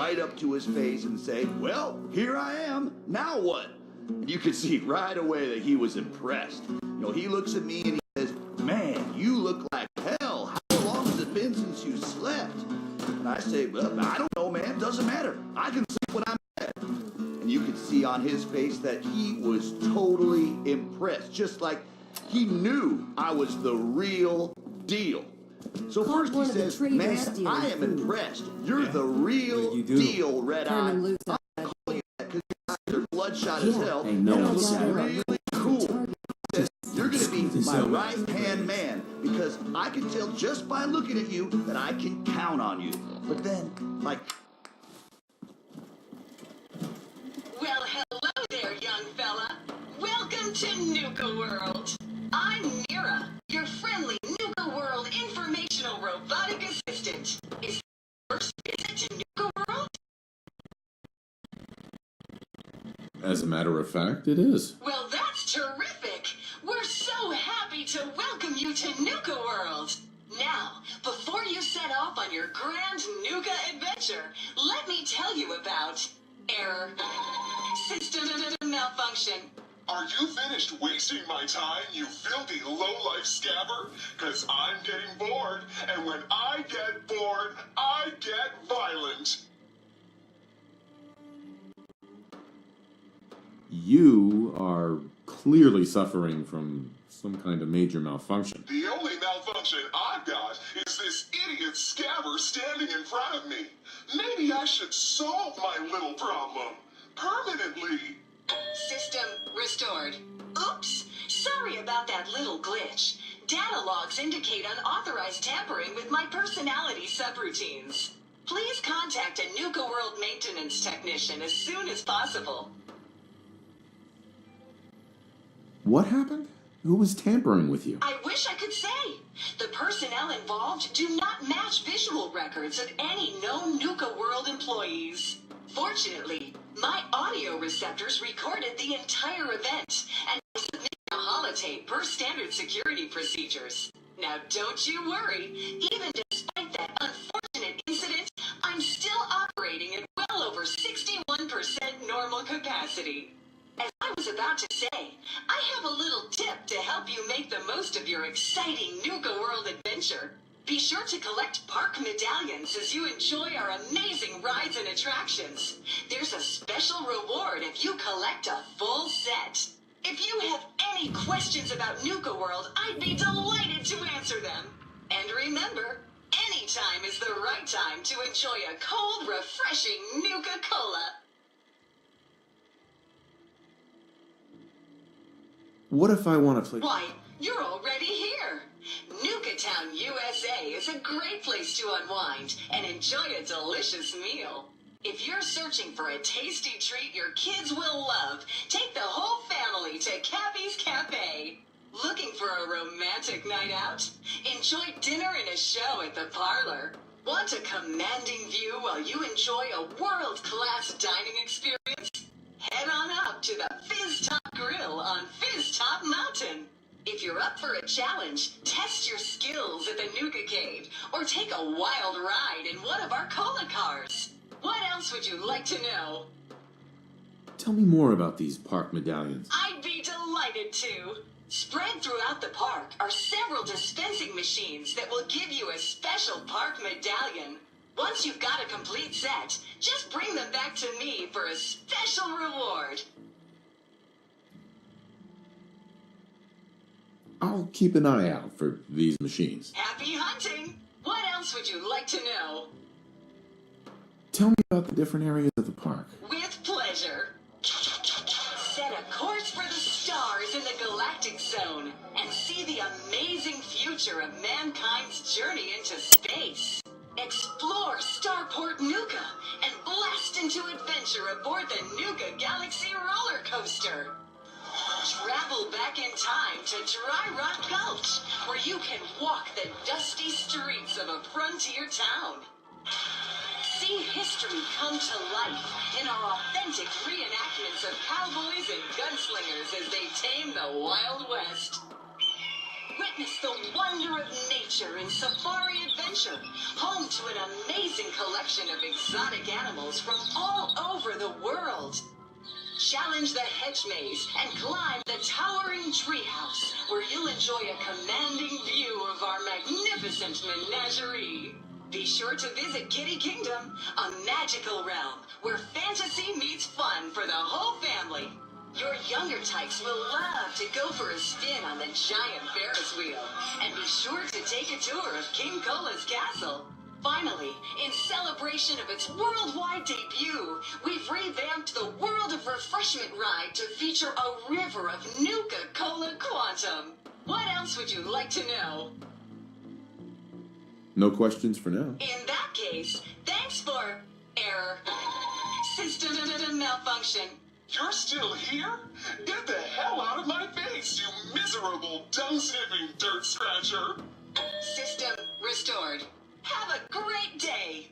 right up to his face and say, "Well, here I am, now what?" And you could see right away that he was impressed. He looks at me and he says, "Man, you look like hell. How long has it been since you slept?" And I say, "Well, I don't know, man. Doesn't matter. I can sleep when I'm dead." And you could see on his face that he was totally impressed, just like he knew I was the real deal. So first he says, "Man, I am impressed. You're the real deal, Red Eye. I'm calling you that because you're bloodshot as hell. And no it's one's really cool. You're going to be my right-hand man because I can tell just by looking at you that I can count on you." But then, like... Well, hello there, young fella. Welcome to Nuka World. I'm Mira, your friendly Nuka World informational robotic assistant. Is this your first visit to Nuka World? As a matter of fact, it is. Well, that's terrific. We're so happy to welcome you to Nuka World. Now, before you set off on your grand Nuka adventure, let me tell you about error, system malfunction. Are you finished wasting my time, you filthy low-life scabber? 'Cause I'm getting bored, and when I get bored, I get violent. You are clearly suffering from some kind of major malfunction. The only malfunction I've got is this idiot scabber standing in front of me. Maybe I should solve my little problem permanently. System restored. Oops, sorry about that little glitch. Data logs indicate unauthorized tampering with my personality subroutines. Please contact a Nuka World maintenance technician as soon as possible. What happened? Who was tampering with you? I wish I could say. The personnel involved do not match visual records of any known Nuka World employees. Fortunately, my audio receptors recorded the entire event, and I submitted a holotape per standard security procedures. Now don't you worry, even despite that unfortunate incident, I'm still operating at well over 61% normal capacity. As I was about to say, I have a little tip to help you make the most of your exciting Nuka World adventure. Be sure to collect park medallions as you enjoy our amazing rides and attractions. There's a special reward if you collect a full set. If you have any questions about Nuka World, I'd be delighted to answer them. And remember, any time is the right time to enjoy a cold, refreshing Nuka-Cola. What if I want to play? Why, you're already here. Nuka Town, USA is a great place to unwind and enjoy a delicious meal. If you're searching for a tasty treat your kids will love, take the whole family to Cappy's Cafe. Looking for a romantic night out? Enjoy dinner and a show at the parlor. Want a commanding view while you enjoy a world-class dining experience? Head on up to the Fizz Top Grill on Fizz Top Mountain. If you're up for a challenge, test your skills at the Nuka-Cade or take a wild ride in one of our cola cars. What else would you like to know? Tell me more about these park medallions. I'd be delighted to. Spread throughout the park are several dispensing machines that will give you a special park medallion. Once you've got a complete set, just bring them back to me for a special reward. I'll keep an eye out for these machines. Happy hunting! What else would you like to know? Tell me about the different areas of the park. With pleasure. Set a course for the stars in the galactic zone and see the amazing future of mankind's journey into space. Explore Starport Nuka and blast into adventure aboard the Nuka Galaxy roller coaster. Travel back in time to Dry Rock Gulch, where you can walk the dusty streets of a frontier town. See history come to life in our authentic reenactments of cowboys and gunslingers as they tame the Wild West. Witness the wonder of nature in Safari Adventure, home to an amazing collection of exotic animals from all over the world. Challenge the hedge maze and climb the towering treehouse, where you'll enjoy a commanding view of our magnificent menagerie. Be sure to visit Kitty Kingdom, a magical realm where fantasy meets fun for the whole family. Your younger types will love to go for a spin on the giant Ferris wheel, and be sure to take a tour of King Cola's castle. Finally, in celebration of its worldwide debut, we've revamped the World of Refreshment ride to feature a river of Nuka-Cola Quantum. What else would you like to know? No questions for now. In that case, thanks for error. System malfunction. You're still here? Get the hell out of my face, you miserable, dung-sniffing dirt scratcher! System restored. Have a great day.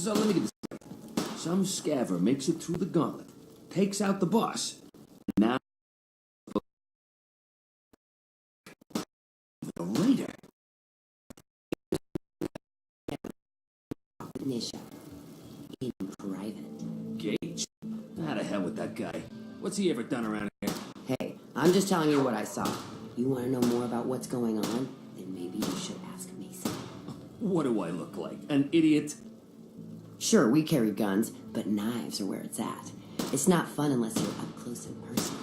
So let me get this straight. Some scaver makes it through the gauntlet, takes out the boss, and now the raider. Nisha. In private. Gage? How the hell with that guy? What's he ever done around here? Hey, I'm just telling you what I saw. You want to know more about what's going on? Then maybe you should ask Mason. What do I look like? An idiot? Sure, we carry guns, but knives are where it's at. It's not fun unless you're up close and personal.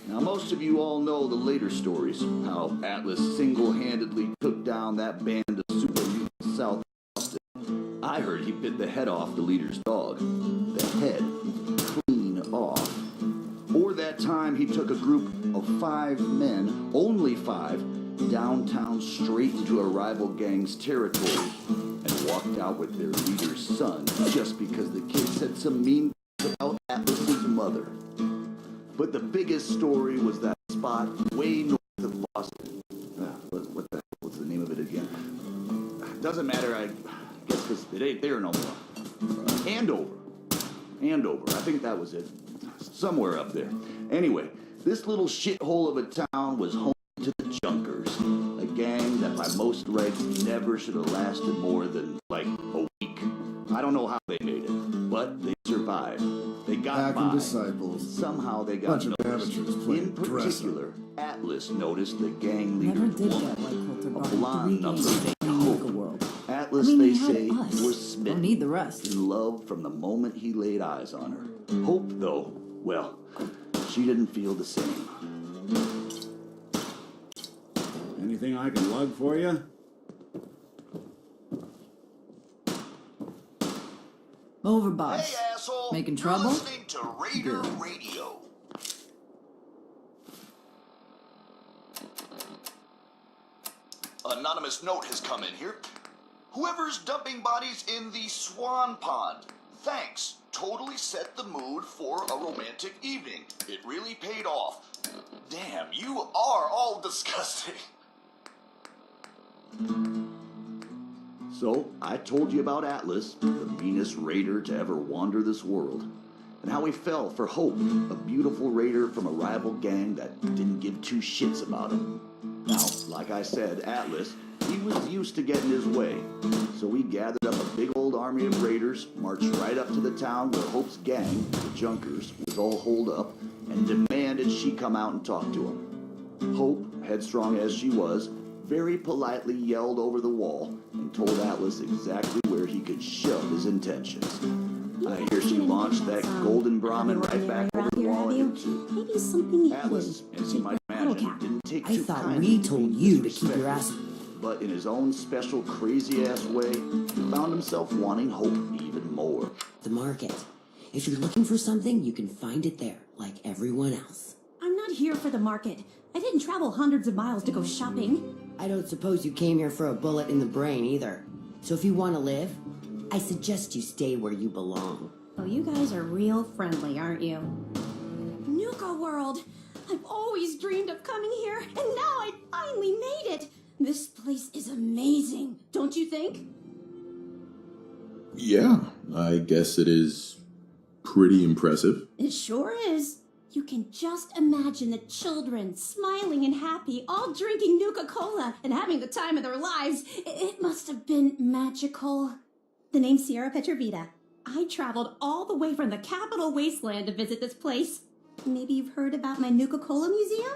Now, most of you all know the later stories, how Atlas single-handedly took down that band of super mutants south of Austin. I heard he bit the head off the leader's dog. The head clean off. Or that time he took a group of 5 men, only 5, downtown straight into a rival gang's territory and walked out with their leader's son just because the kid said some mean about Atlas's mother. But the biggest story was that spot way north of Boston. What the hell was the name of it again? Doesn't matter, I guess, because it ain't there no more. Andover. I think that was it. Somewhere up there. Anyway, this little shithole of a town was home to the Junkers, a gang that by most regs never should have lasted more than, like, a week. I don't know how they made it, but they survived. They got by. Disciples. Somehow they got Bunch of noticed. amateurs playing In particular, Atlas noticed the gang Never leader's did woman, get like Coulter a brought blonde 3 number games named in Nuka Hope. World. Atlas, I mean, they he had say, us. was Don't smitten. need the rest. In love from the moment he laid eyes on her. Hope, though, well, she didn't feel the same. Anything I can lug for you? Over, boss. Hey, asshole! Making You're trouble? listening to Raider Good. Radio. Anonymous note has come in here. Whoever's dumping bodies in the Swan Pond, thanks. Totally set the mood for a romantic evening. It really paid off. Damn, you are all disgusting. So, I told you about Atlas, the meanest raider to ever wander this world, and how he fell for Hope, a beautiful raider from a rival gang that didn't give 2 shits about him. Now, like I said, Atlas, he was used to getting his way, so he gathered up a big old army of raiders, marched right up to the town where Hope's gang, the Junkers, was all holed up, and demanded she come out and talk to him. Hope, headstrong as she was, very politely yelled over the wall and told Atlas exactly where he could shove his intentions. I hear she launched that golden Brahmin right back over the wall at him too. Maybe something Atlas, as you might imagine, didn't take I too thought kindly we to told being you to keep your disrespected. ass. But in his own special crazy-ass way, he found himself wanting Hope even more. The market. If you're looking for something, you can find it there, like everyone else. I'm not here for the market. I didn't travel hundreds of miles to go shopping. I don't suppose you came here for a bullet in the brain either. So if you want to live, I suggest you stay where you belong. Oh, you guys are real friendly, aren't you? Nuka World! I've always dreamed of coming here, and now I finally made it! This place is amazing, don't you think? Yeah, I guess it is pretty impressive. It sure is. You can just imagine the children smiling and happy, all drinking Nuka-Cola and having the time of their lives. It must have been magical. The name's Sierra Petrovita. I traveled all the way from the capital wasteland to visit this place. Maybe you've heard about my Nuka-Cola museum?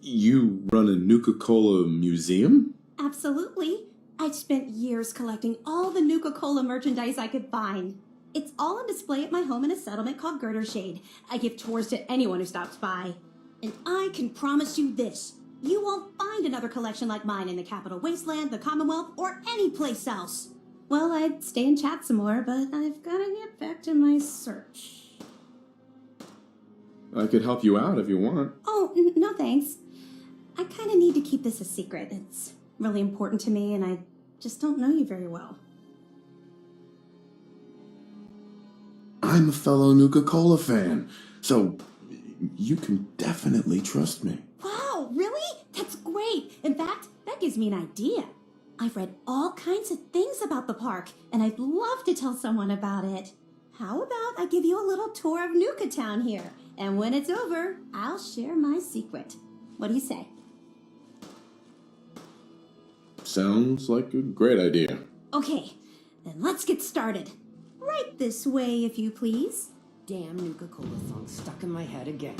You run a Nuka-Cola museum? Absolutely. I've spent years collecting all the Nuka-Cola merchandise I could find. It's all on display at my home in a settlement called Girdershade. I give tours to anyone who stops by. And I can promise you this. You won't find another collection like mine in the Capital Wasteland, the Commonwealth, or any place else. Well, I'd stay and chat some more, but I've got to get back to my search. I could help you out if you want. Oh, no thanks. I kind of need to keep this a secret. It's really important to me, and I just don't know you very well. I'm a fellow Nuka-Cola fan, so you can definitely trust me. Wow, really? That's great. In fact, that gives me an idea. I've read all kinds of things about the park, and I'd love to tell someone about it. How about I give you a little tour of Nuka Town here, and when it's over, I'll share my secret. What do you say? Sounds like a great idea. Okay, then let's get started. Right this way, if you please. Damn Nuka-Cola song stuck in my head again.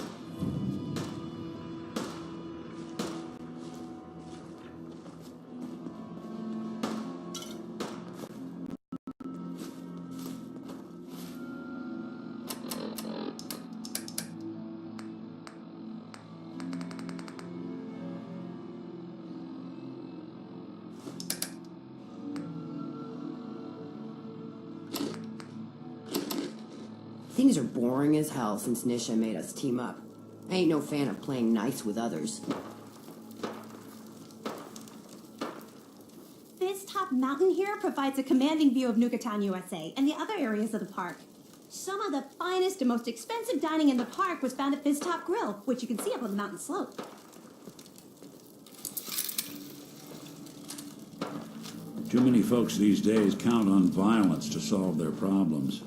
Things are boring as hell since Nisha made us team up. I ain't no fan of playing nice with others. This top mountain here provides a commanding view of Nuka Town, USA, and the other areas of the park. Some of the finest and most expensive dining in the park was found at Fizz Top Grill, which you can see up on the mountain slope. Too many folks these days count on violence to solve their problems.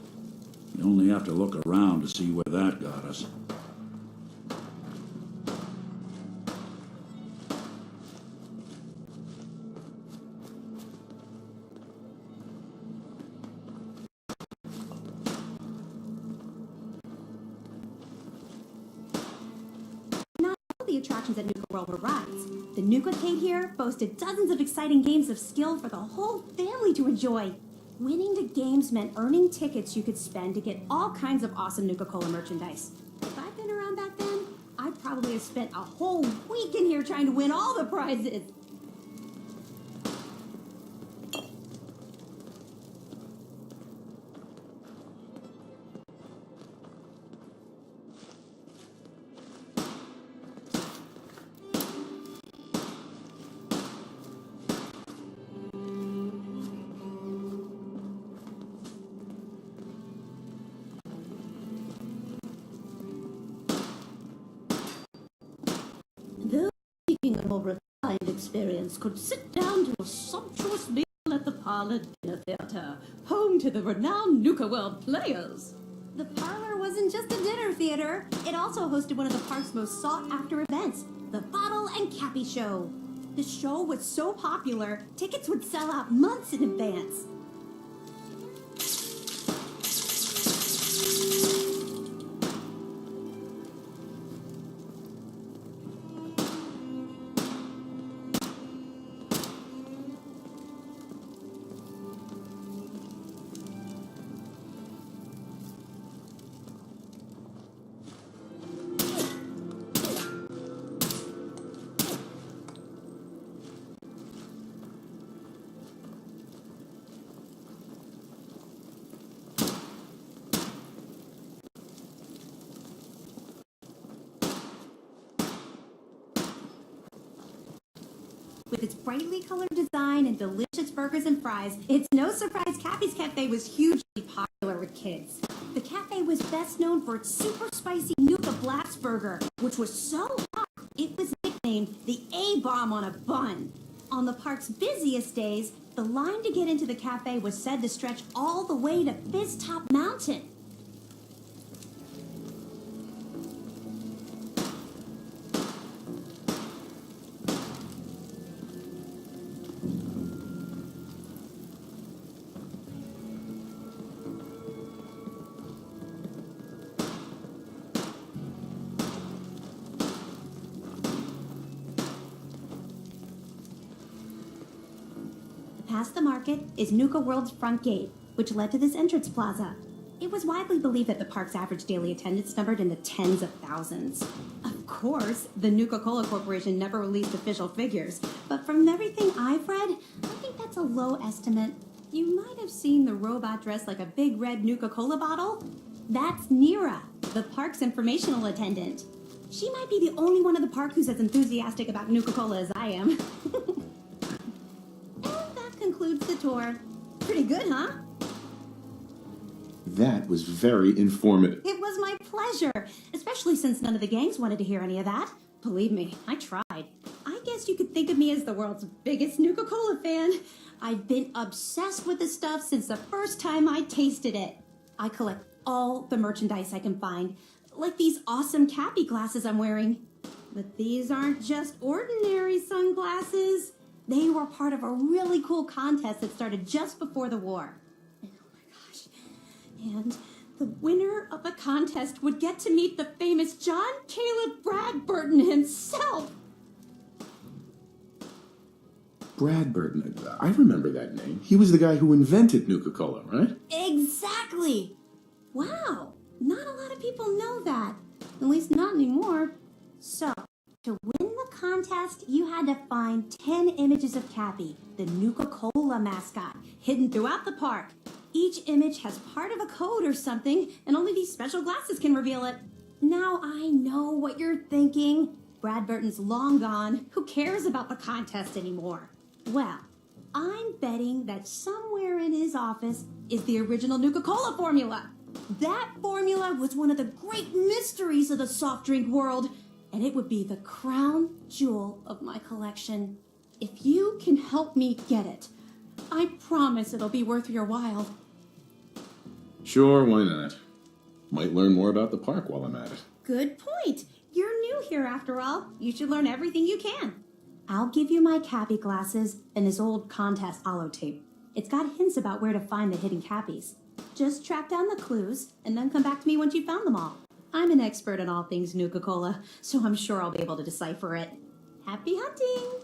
You only have to look around to see where that got us. Not all the attractions at Nuka World were rides. The Nuka-Cade here boasted dozens of exciting games of skill for the whole family to enjoy. Winning the games meant earning tickets you could spend to get all kinds of awesome Nuka-Cola merchandise. If I'd been around back then, I'd probably have spent a whole week in here trying to win all the prizes. Those seeking a more refined experience could sit down to a sumptuous meal at the Parlor Dinner Theater, home to the renowned Nuka World players. The Parlor wasn't just a dinner theater. It also hosted one of the park's most sought-after events, the Bottle and Cappy Show. The show was so popular, tickets would sell out months in advance. With its brightly colored design and delicious burgers and fries, it's no surprise Cappy's Cafe was hugely popular with kids. The cafe was best known for its super spicy Nuka Blast burger, which was so hot it was nicknamed the A-bomb on a bun. On the park's busiest days, the line to get into the cafe was said to stretch all the way to Fizz Top Mountain. Past the market is Nuka World's front gate, which led to this entrance plaza. It was widely believed that the park's average daily attendance numbered in the tens of thousands. Of course, the Nuka-Cola Corporation never released official figures, but from everything I've read, I think that's a low estimate. You might have seen the robot dressed like a big red Nuka-Cola bottle. That's Nira, the park's informational attendant. She might be the only one in the park who's as enthusiastic about Nuka-Cola as I am. Concludes the tour. Pretty good, huh? That was very informative. It was my pleasure, especially since none of the gangs wanted to hear any of that. Believe me, I tried. I guess you could think of me as the world's biggest Nuka-Cola fan. I've been obsessed with this stuff since the first time I tasted it. I collect all the merchandise I can find, like these awesome Cappy glasses I'm wearing. But these aren't just ordinary sunglasses. They were part of a really cool contest that started just before the war. And oh my gosh. And the winner of the contest would get to meet the famous John Caleb Bradburton himself. Bradburton, I remember that name. He was the guy who invented Nuka-Cola, right? Exactly. Wow. Not a lot of people know that. At least not anymore. So, to win the contest, you had to find 10 images of Cappy, the Nuka-Cola mascot, hidden throughout the park. Each image has part of a code or something, and only these special glasses can reveal it. Now I know what you're thinking. Bradburton's long gone. Who cares about the contest anymore? Well, I'm betting that somewhere in his office is the original Nuka-Cola formula. That formula was one of the great mysteries of the soft drink world, and it would be the crown jewel of my collection. If you can help me get it, I promise it'll be worth your while. Sure, why not? Might learn more about the park while I'm at it. Good point. You're new here after all. You should learn everything you can. I'll give you my Cappy glasses and this old contest holotape. It's got hints about where to find the hidden Cappies. Just track down the clues and then come back to me once you've found them all. I'm an expert in all things Nuka-Cola, so I'm sure I'll be able to decipher it. Happy hunting!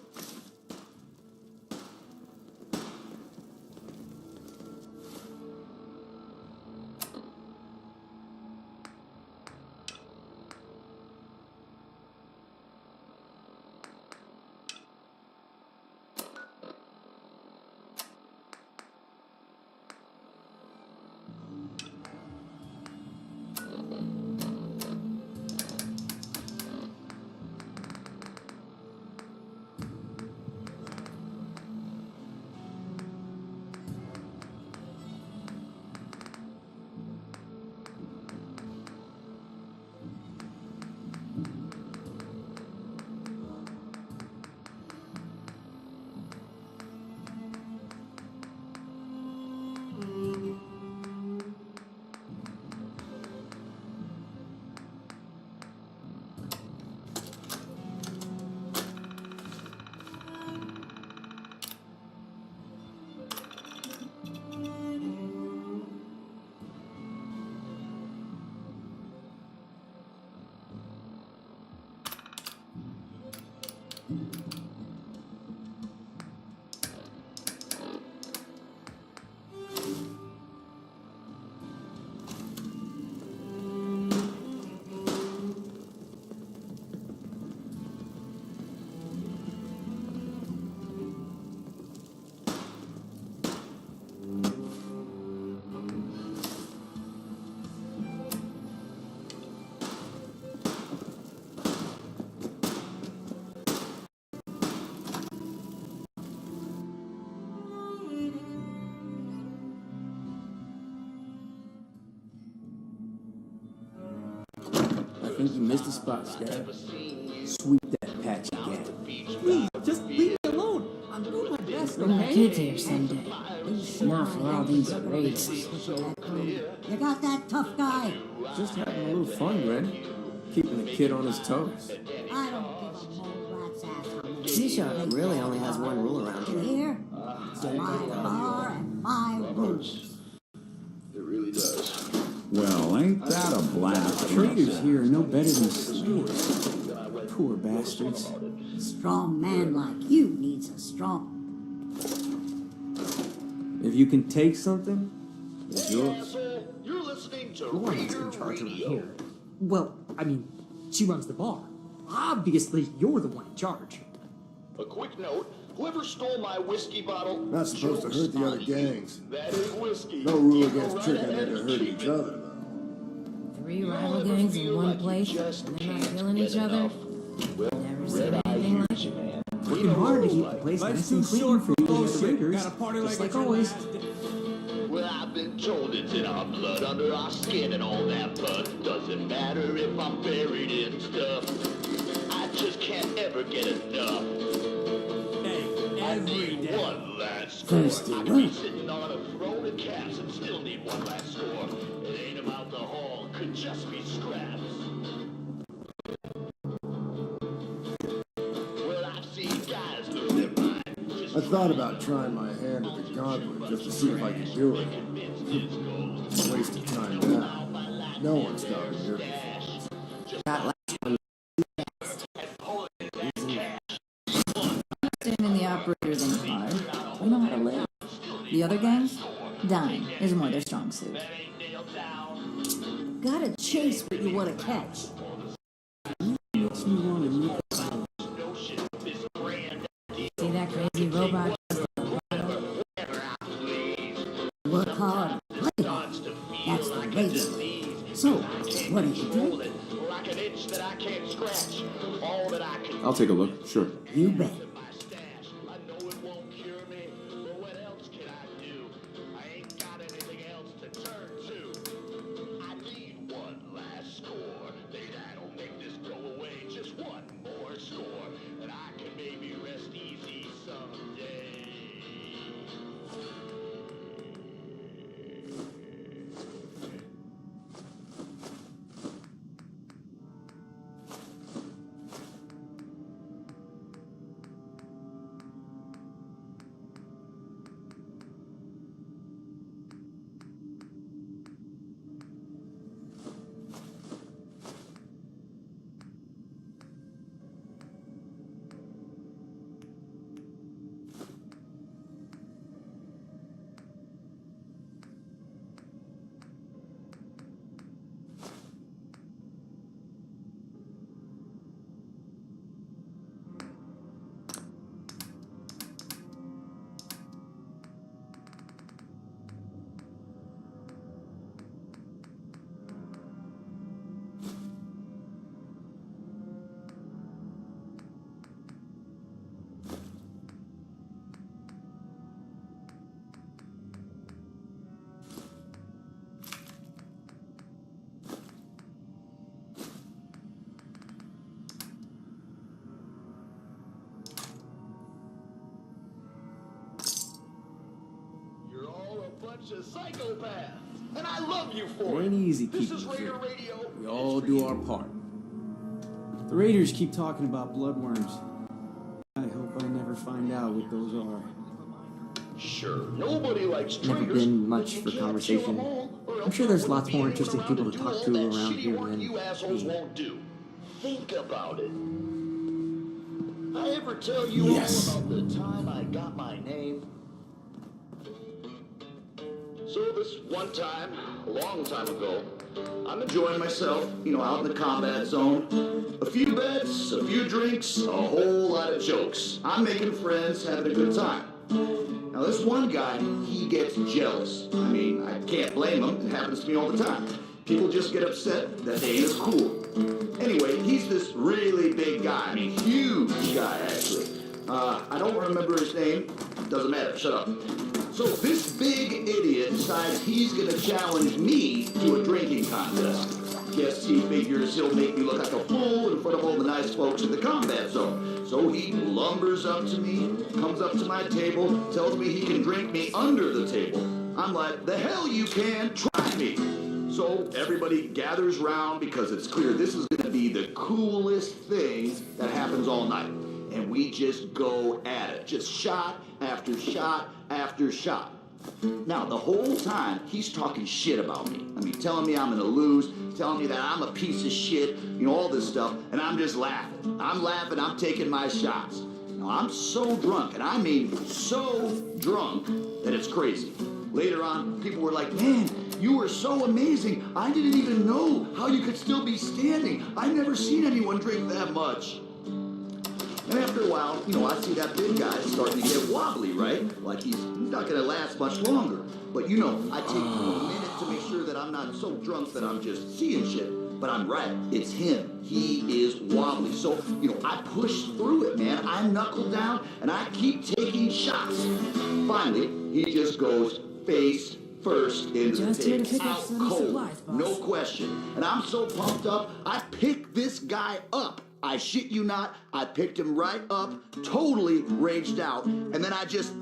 think you missed a spot, Scav. Sweep that patch again. Please, just leave me alone. I'm doing my best, We're gonna okay? get here someday. Enough for all these raids. You got that tough guy? Just having a little fun, Granny. Keeping the kid on his toes. I don't give a mole rat's ass how many. Seashore really only has one rule around You here. hear? It's my bar and my rules. It really does. Well, ain't that a blast? Traders here are no better than slaves. Poor bastards. A strong man like you needs a strong. If you can take something, it's yours. You're listening to Lauren's in charge around here. Well, I mean, she runs the bar. Obviously, you're the one in charge. A quick note, whoever stole my whiskey bottle... Not supposed to hurt the other jokes on you. gangs. That is whiskey. No rule You against go right tricking ahead into and hurting keep each it. other, though. 3 rival gangs in one place, and they're not killing each other. Never seen anything like it. Working hard to keep the place nice and clean for you and the Raiders. Just like always. Well, I've been told it's in our blood, under our skin, and all that, but doesn't matter if I'm buried in stuff. I just can't ever get enough. I need one last score. I could be sitting on a throne of caps and still need one last score. It ain't about the haul, could just be scraps. Well, I've seen guys lose their mind. I thought about trying my hand at the gauntlet just to see if I could do it. Waste of time now. No one started here before. That last one. Even the operators ain't hard. We know how to live. The other gangs, dying is more their strong suit. Gotta chase what you want to catch. See that crazy robot? Work hard, play hard. That's the radio. So, what did you do? Like an itch that I can't scratch. All that I can I'll take a look, sure. You bet. my stash. I know it won't cure me, but what else can I do? I ain't got anything else to turn to. I need one last score. That'll make this go away. Just one more score, and I can maybe rest easy someday. You're all a bunch of psychopaths, and I love you for It it. ain't easy This keeping is it Raider free. Radio. We all do our part. The Raiders keep talking about bloodworms. I hope I never find out what those are. Sure, nobody likes Never traitors, been much but you for can't conversation. kill 'em all, or I'm else sure there there's lots wouldn't be more anyone interesting around people to do talk all to that around shitty here work than you assholes me. won't do. Think about it. I ever tell you Yes. all about the time I got my name? So this one time, a long time ago, I'm enjoying myself, out in the combat zone. A few bets, a few drinks, a whole lot of jokes. I'm making friends, having a good time. Now this one guy, he gets jealous. I can't blame him. It happens to me all the time. People just get upset that they ain't as cool. Anyway, he's this really big guy. Huge guy, actually. I don't remember his name. Doesn't matter. Shut up. So this big idiot decides he's gonna challenge me to a drinking contest. guess he figures he'll make me look like a fool in front of all the nice folks in the combat zone. So he lumbers up to me, comes up to my table, tells me he can drink me under the table. I'm like, the hell you can, try me. So everybody gathers round because it's clear this is going to be the coolest thing that happens all night. And we just go at it, just shot after shot after shot. Now, the whole time, he's talking shit about me. I mean, telling me I'm gonna lose, telling me that I'm a piece of shit, you know, all this stuff, and I'm just laughing. I'm laughing, I'm taking my shots. Now, I'm so drunk, and I mean so drunk, that it's crazy. Later on, people were like, man, you were so amazing. I didn't even know how you could still be standing. I've never seen anyone drink that much. And after a while, you know, I see that big guy starting to get wobbly, right? Like he's not gonna last much longer. But you know, I take a minute to make sure that I'm not so drunk that I'm just seeing shit. But I'm right, it's him. He is wobbly. So, you know, I push through it, man. I knuckle down and I keep taking shots. Finally, he just goes face first into the tank, out cold, no question. And I'm so pumped up, I pick this guy up. I shit you not, I picked him right up, totally raged out, and then I just,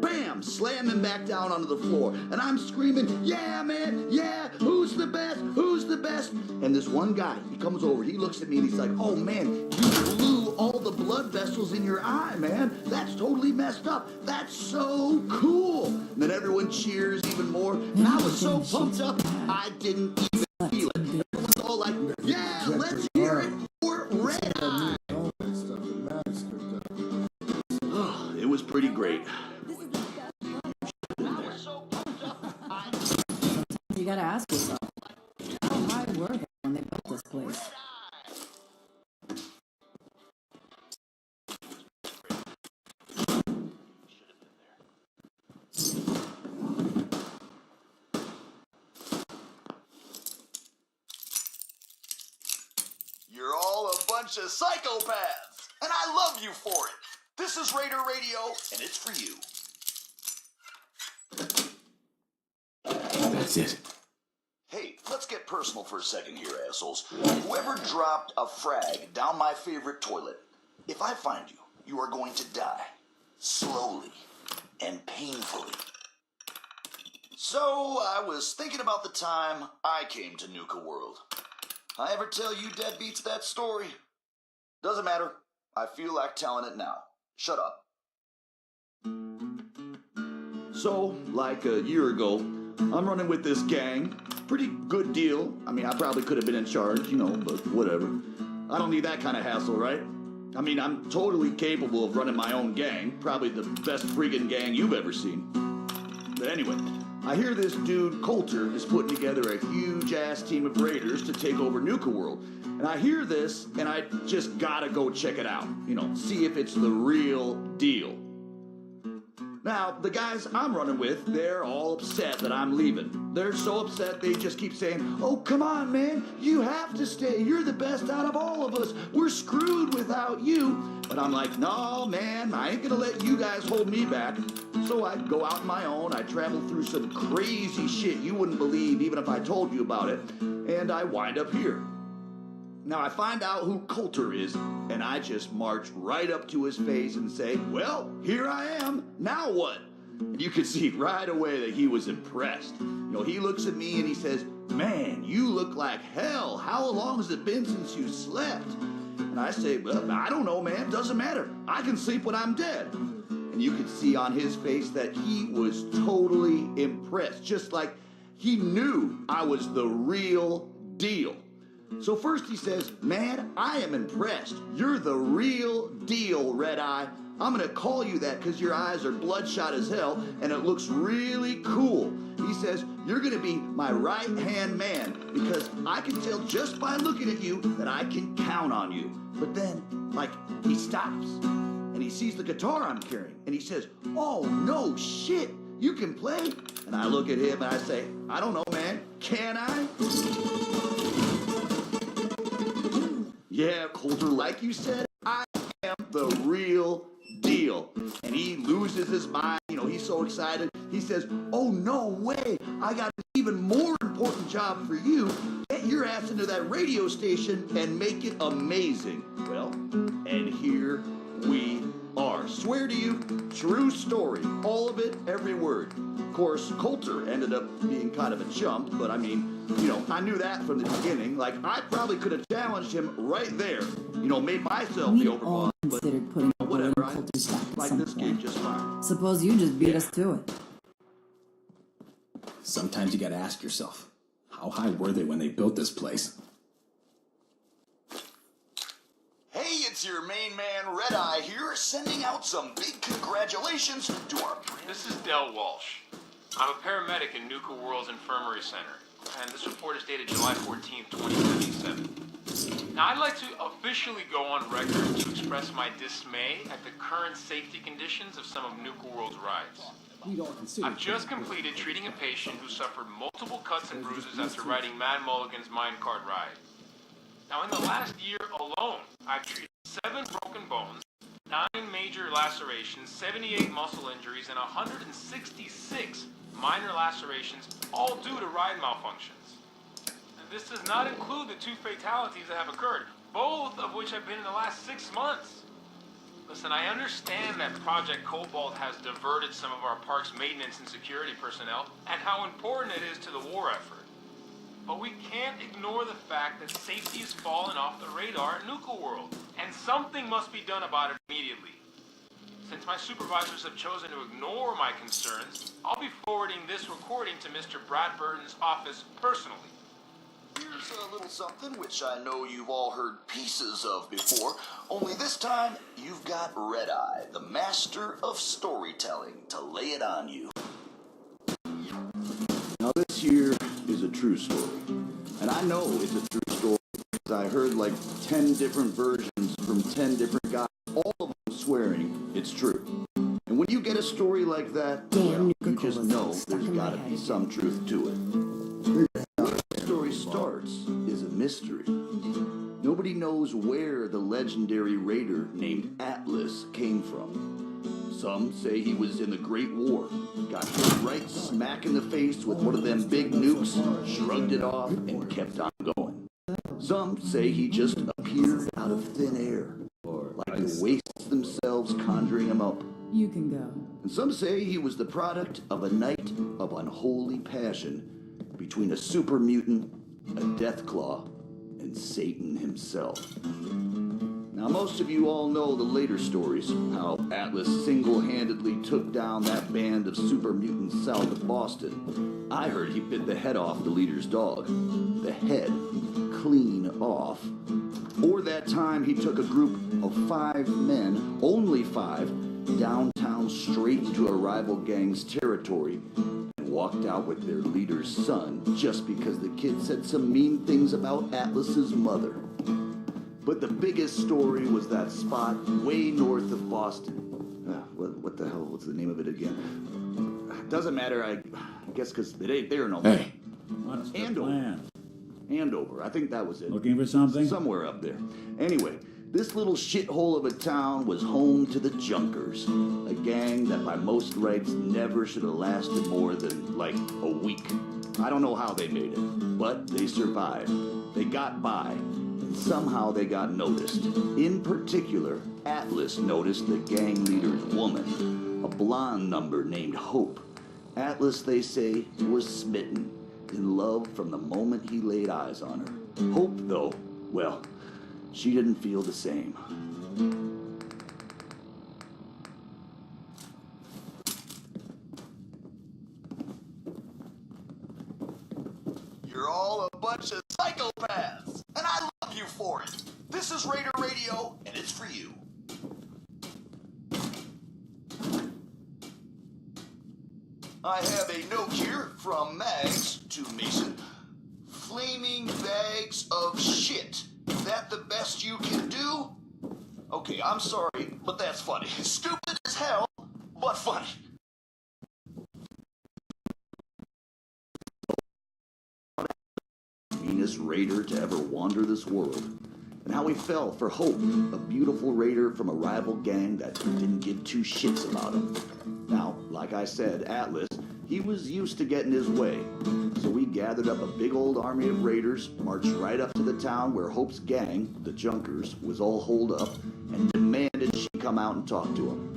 bam, slam him back down onto the floor. And I'm screaming, yeah, man, yeah, who's the best, who's the best? And this one guy, he comes over, he looks at me and he's like, oh man, you blew all the blood vessels in your eye, man. That's totally messed up. That's so cool. And then everyone cheers even more. And I was so pumped up, I didn't even feel it. Everyone's all like, yeah, let's hear it. Oh, it was pretty great. You gotta ask yourself, how high were they when they built this place? You're all a bunch of psychopaths, and I love you for it. This is Raider Radio, and it's for you. That's it. Hey, let's get personal for a second here, assholes. Whoever dropped a frag down my favorite toilet, if I find you, you are going to die. Slowly and painfully. So, I was thinking about the time I came to Nuka World. I ever tell you deadbeats that story? Doesn't matter. I feel like telling it now. Shut up. So, like a year ago, I'm running with this gang. Pretty good deal. I mean, I probably could have been in charge, you know, but whatever. I don't need that kind of hassle, right? I mean, I'm totally capable of running my own gang. Probably the best friggin' gang you've ever seen. But anyway, I hear this dude, Coulter, is putting together a huge-ass team of raiders to take over Nuka World. And I hear this, and I just gotta go check it out. You know, see if it's the real deal. Now, the guys I'm running with, they're all upset that I'm leaving. They're so upset they just keep saying, oh, come on, man, you have to stay. You're the best out of all of us. We're screwed without you. But I'm like, no, man, I ain't gonna let you guys hold me back. So I go out on my own. I travel through some crazy shit you wouldn't believe even if I told you about it. And I wind up here. Now, I find out who Coulter is, and I just march right up to his face and say, well, here I am, now what? And you could see right away that he was impressed. You know, he looks at me and he says, man, you look like hell. How long has it been since you slept? And I say, well, I don't know, man, doesn't matter. I can sleep when I'm dead. And you could see on his face that he was totally impressed, just like he knew I was the real deal. So first he says, man, I am impressed. You're the real deal, Red Eye. I'm gonna call you that because your eyes are bloodshot as hell and it looks really cool. He says, you're gonna be my right-hand man because I can tell just by looking at you that I can count on you. But then, like, he stops and he sees the guitar I'm carrying and he says, oh, no shit, you can play? And I look at him and I say, I don't know, man, can I? Yeah, Coulter, like you said, I am the real deal. And he loses his mind. You know, he's so excited. He says, oh, no way. I got an even more important job for you. Get your ass into that radio station and make it amazing. Well, and here we are. Swear to you, true story. All of it, every word. Of course, Coulter ended up being kind of a chump, but I mean, you know, I knew that from the beginning. Like, I probably could have challenged him right there. You know, made myself the overboss, but considered putting whatever. I Coulter's back at like some this game point. just fine. Suppose you just beat us to it. Sometimes you gotta ask yourself, how high were they when they built this place? Hey, it's your main man, Red Eye here, sending out some big congratulations to our... This is Del Walsh. I'm a paramedic in Nuka World's Infirmary Center, and this report is dated July 14th, 2077. Now, I'd like to officially go on record to express my dismay at the current safety conditions of some of Nuka World's rides. I've just completed treating a patient who suffered multiple cuts and bruises after riding Mad Mulligan's minecart ride. Now, in the last year alone, I've treated 7 broken bones, 9 major lacerations, 78 muscle injuries, and 166 minor lacerations, all due to ride malfunctions. And this does not include the 2 fatalities that have occurred, both of which have been in the last 6 months. Listen, I understand that Project Cobalt has diverted some of our park's maintenance and security personnel, and how important it is to the war effort. But we can't ignore the fact that safety has fallen off the radar at Nuka World, and something must be done about it immediately. Since my supervisors have chosen to ignore my concerns, I'll be forwarding this recording to Mr. Bradburton's office personally. Here's a little something which I know you've all heard pieces of before, only this time you've got Red Eye, the master of storytelling, to lay it on you. Now this here is a true story, and I know it's a true story because I heard like 10 different versions from 10 different guys, all of them swearing it's true. And when you get a story like that, well, you just know there's gotta be some truth to it. Where the story starts is a mystery. Nobody knows where the legendary raider named Atlas came from. Some say he was in the Great War, got hit right smack in the face with one of them big nukes, shrugged it off, and kept on going. Some say he just appeared out of thin air, like the wastes themselves conjuring him up. You can go. And some say he was the product of a night of unholy passion between a super mutant, a Deathclaw, and Satan himself. Now, most of you all know the later stories, how Atlas single-handedly took down that band of super mutants south of Boston. I heard he bit the head off the leader's dog. The head clean off. Or that time he took a group of 5 men, only 5, downtown straight into a rival gang's territory, walked out with their leader's son just because the kid said some mean things about Atlas's mother. But the biggest story was that spot way north of Boston. What the hell was the name of it again? Doesn't matter, I guess because it ain't there no more. Hey, what's the plan? Andover, I think that was it. Looking for something? Somewhere up there. Anyway, this little shithole of a town was home to the Junkers, a gang that by most rights never should have lasted more than, like, a week. I don't know how they made it, but they survived. They got by, and somehow they got noticed. In particular, Atlas noticed the gang leader's woman, a blonde number named Hope. Atlas, they say, was smitten, in love from the moment he laid eyes on her. Hope, though, well, she didn't feel the same. You're all a bunch of psychopaths, and I love you for it. This is Raider Radio, and it's for you. I have a note here from Mags to Mason. Flaming bags of shit. That the best you can do? Okay, I'm sorry, but that's funny. Stupid as hell, but funny. Meanest raider to ever wander this world. and how he fell for Hope, a beautiful raider from a rival gang that didn't give two shits about him. Now, like I said, Atlas, he was used to getting his way. So we gathered up a big old army of raiders, marched right up to the town where Hope's gang, the Junkers, was all holed up, and demanded she come out and talk to him.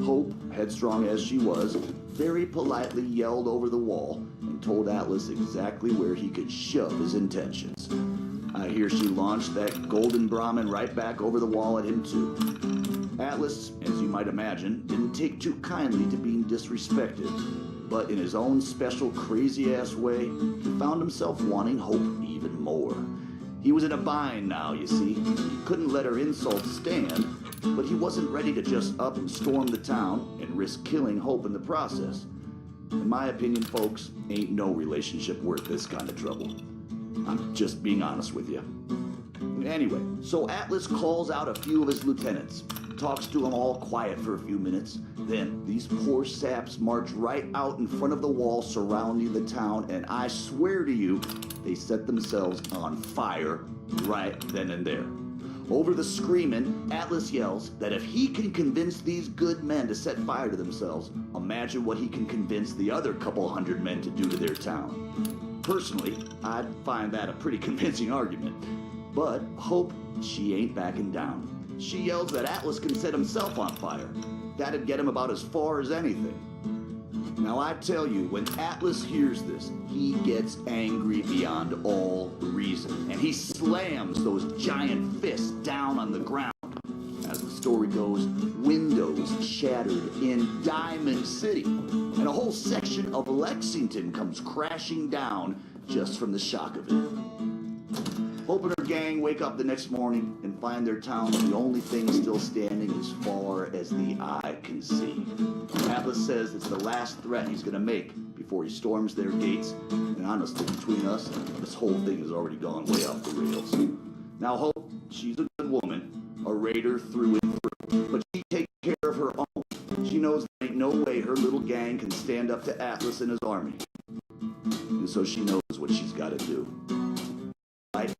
Hope, headstrong as she was, very politely yelled over the wall and told Atlas exactly where he could shove his intentions. I hear she launched that golden Brahmin right back over the wall at him too. Atlas, as you might imagine, didn't take too kindly to being disrespected, but in his own special crazy-ass way, he found himself wanting Hope even more. He was in a bind now, you see. He couldn't let her insults stand, but he wasn't ready to just up and storm the town and risk killing Hope in the process. In my opinion, folks, ain't no relationship worth this kind of trouble. I'm just being honest with you. Anyway, so Atlas calls out a few of his lieutenants, talks to them all quiet for a few minutes. Then these poor saps march right out in front of the wall surrounding the town, and I swear to you, they set themselves on fire right then and there. Over the screaming, Atlas yells that if he can convince these good men to set fire to themselves, imagine what he can convince the other couple hundred men to do to their town. Personally, I'd find that a pretty convincing argument. But Hope, she ain't backing down. She yells that Atlas can set himself on fire. That'd get him about as far as anything. Now I tell you, when Atlas hears this, he gets angry beyond all reason, and he slams those giant fists down on the ground. As the story goes, windows shattered in Diamond City, and a whole section of Lexington comes crashing down just from the shock of it. Hope and her gang wake up the next morning and find their town the only thing still standing as far as the eye can see. Atlas says it's the last threat he's going to make before he storms their gates, and honestly, between us, this whole thing has already gone way off the rails. Now Hope, she's a good woman, a raider through and through, but she takes care of her own. She knows there ain't no way her little gang can stand up to Atlas and his army. And so she knows what she's got to do. Right?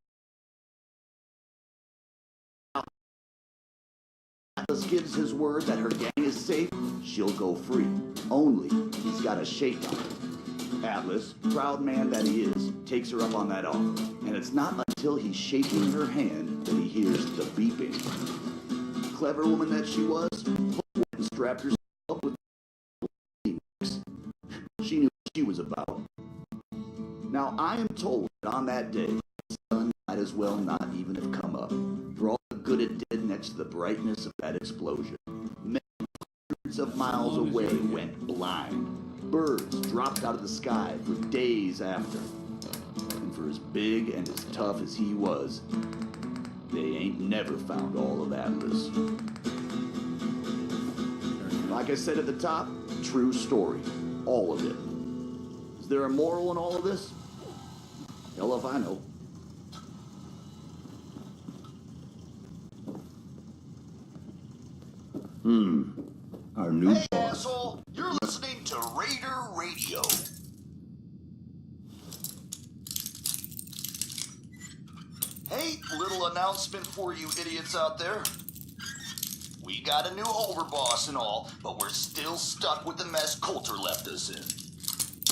Atlas gives his word that her gang is safe, she'll go free. Only he's got a shake on her. Atlas, proud man that he is, takes her up on that offer. And it's not until he's shaking her hand that he hears the beeping. Clever woman that she was, Hope went and strapped herself up with she knew what she was about. Now I am told that on that day, the sun might as well not even have come up, for all the good it did next to the brightness of that explosion. Men hundreds of miles away went blind. Birds dropped out of the sky for days after. And for as big and as tough as he was, they ain't never found all of Atlas. Like I said at the top, true story. All of it. Is there a moral in all of this? Hell if I know. Our new Hey, asshole! You're listening to Raider Radio. Hey, little announcement for you idiots out there. We got a new overboss and all, but we're still stuck with the mess Coulter left us in.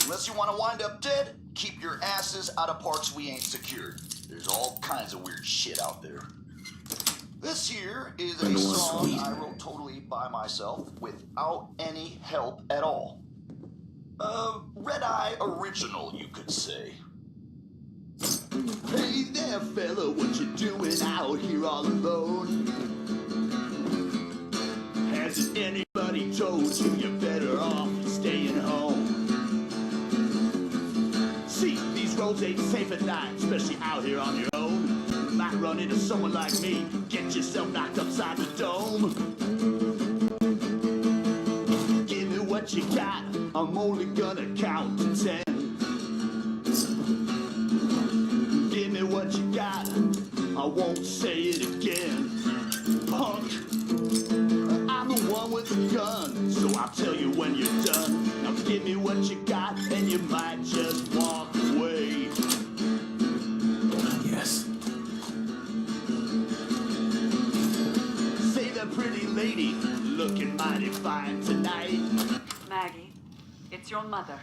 Unless you want to wind up dead, keep your asses out of parts we ain't secured. There's all kinds of weird shit out there. This here is a song I wrote totally by myself without any help at all. Red Eye original, you could say. Hey there, fella, what you doing out here all alone? Hasn't anybody told you you're better off staying home? See, these roads ain't safe at night, especially out here on your own. You might run into someone like me, get yourself knocked upside the dome. Give me what you got, I'm only gonna count to 10. Give me what you got, I won't say it again. Punk, I'm the one with the gun, so I'll tell you when you're done. Now give me what you got, and you might just walk away. Yes. lady, looking mighty fine tonight. Maggie, it's your mother.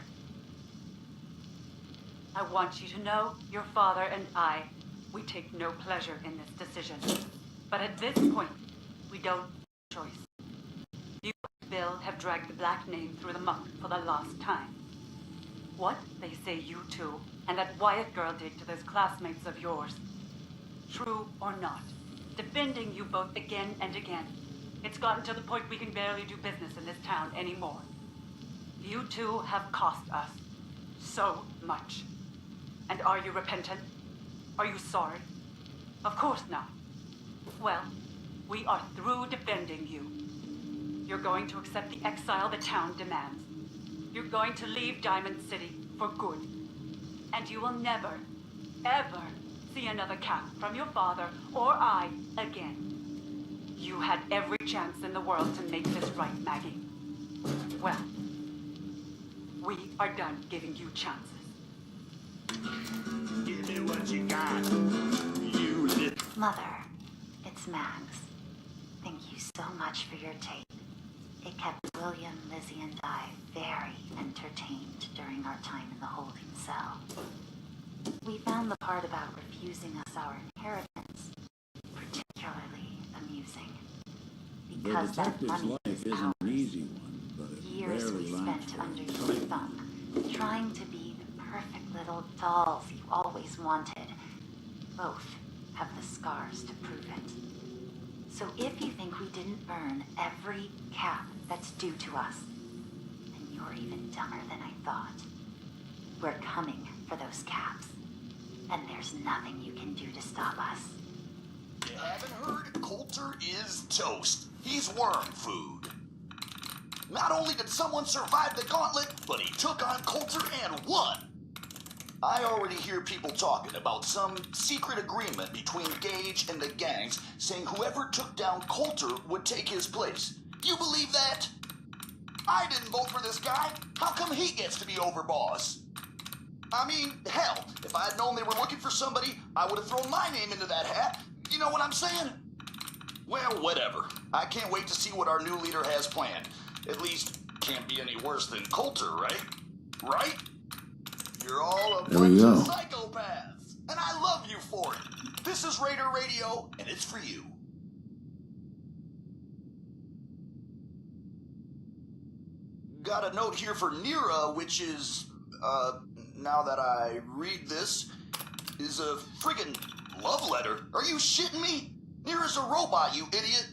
I want you to know your father and I, we take no pleasure in this decision. But at this point, we don't have a choice. You and Bill have dragged the black name through the muck for the last time. What they say you two and that Wyatt girl did to those classmates of yours, true or not, defending you both again and again, it's gotten to the point we can barely do business in this town anymore. You two have cost us so much. And are you repentant? Are you sorry? Of course not. Well, we are through defending you. You're going to accept the exile the town demands. You're going to leave Diamond City for good. And you will never, ever see another cap from your father or I again. You had every chance in the world to make this right, Maggie. Well, we are done giving you chances. Give me what you got. You Mother, it's Max. Thank you so much for your tape. It kept William, Lizzie, and I very entertained during our time in the holding cell. We found the part about refusing us our inheritance particularly amusing. Because The that detective's money life is isn't ours. an easy one, but it Years rarely we lasts spent under very your thumb, trying to be the perfect little dolls you always wanted. Both have the scars to prove it. So if you think we didn't earn every cap that's due to us, then you're even dumber than I thought. We're coming for those caps, and there's nothing you can do to stop us. You haven't heard? Coulter is toast. He's worm food. Not only did someone survive the gauntlet, but he took on Coulter and won. I already hear people talking about some secret agreement between Gage and the gangs saying whoever took down Coulter would take his place. You believe that? I didn't vote for this guy. How come he gets to be overboss? I mean, hell, if I had known they were looking for somebody, I would have thrown my name into that hat. You know what I'm saying? Well, whatever. I can't wait to see what our new leader has planned. At least, can't be any worse than Coulter, right? Right? You're all a There we bunch go. of psychopaths, and I love you for it. This is Raider Radio, and it's for you. Got a note here for Nira, which is, now that I read this, is a friggin' love letter. Are you shitting me? Nira's a robot, you idiot.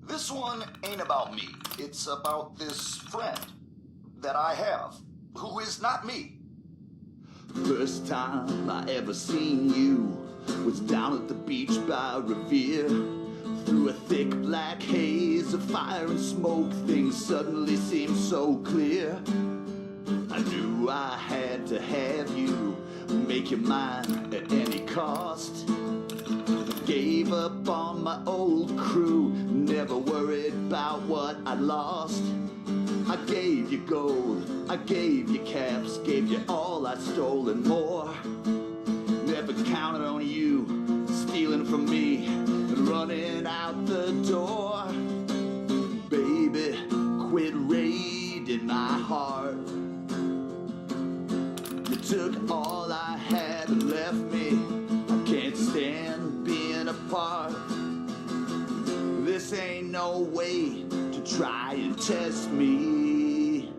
This one ain't about me. It's about this friend that I have, who is not me. First time I ever seen you was down at the beach by Revere. Through a thick black haze of fire and smoke, things suddenly seemed so clear. I knew I had to have you, make you mine at any cost. Gave up on my old crew, never worried about what I lost. I gave you gold, I gave you caps, gave you all I stole and more. Never counted on you, stealing from me and running out the door. Baby, quit raiding my heart. You took all I had and left me. I can't stand being apart. This ain't no way to try and test me.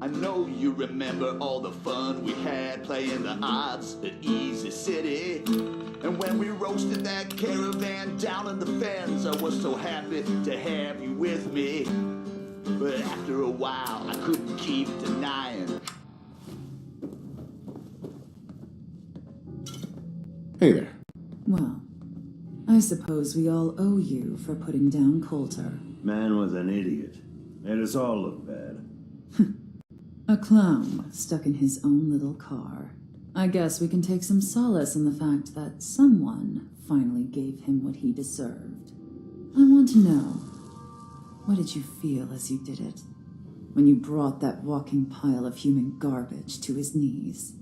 I know you remember all the fun we had playing the odds at Easy City. And when we roasted that caravan down in the fens, I was so happy to have you with me. But after a while, I couldn't keep denying. Hey there. Well, I suppose we all owe you for putting down Coulter. Man was an idiot. Made us all look bad. A clown stuck in his own little car. I guess we can take some solace in the fact that someone finally gave him what he deserved. I want to know, what did you feel as you did it? When you brought that walking pile of human garbage to his knees?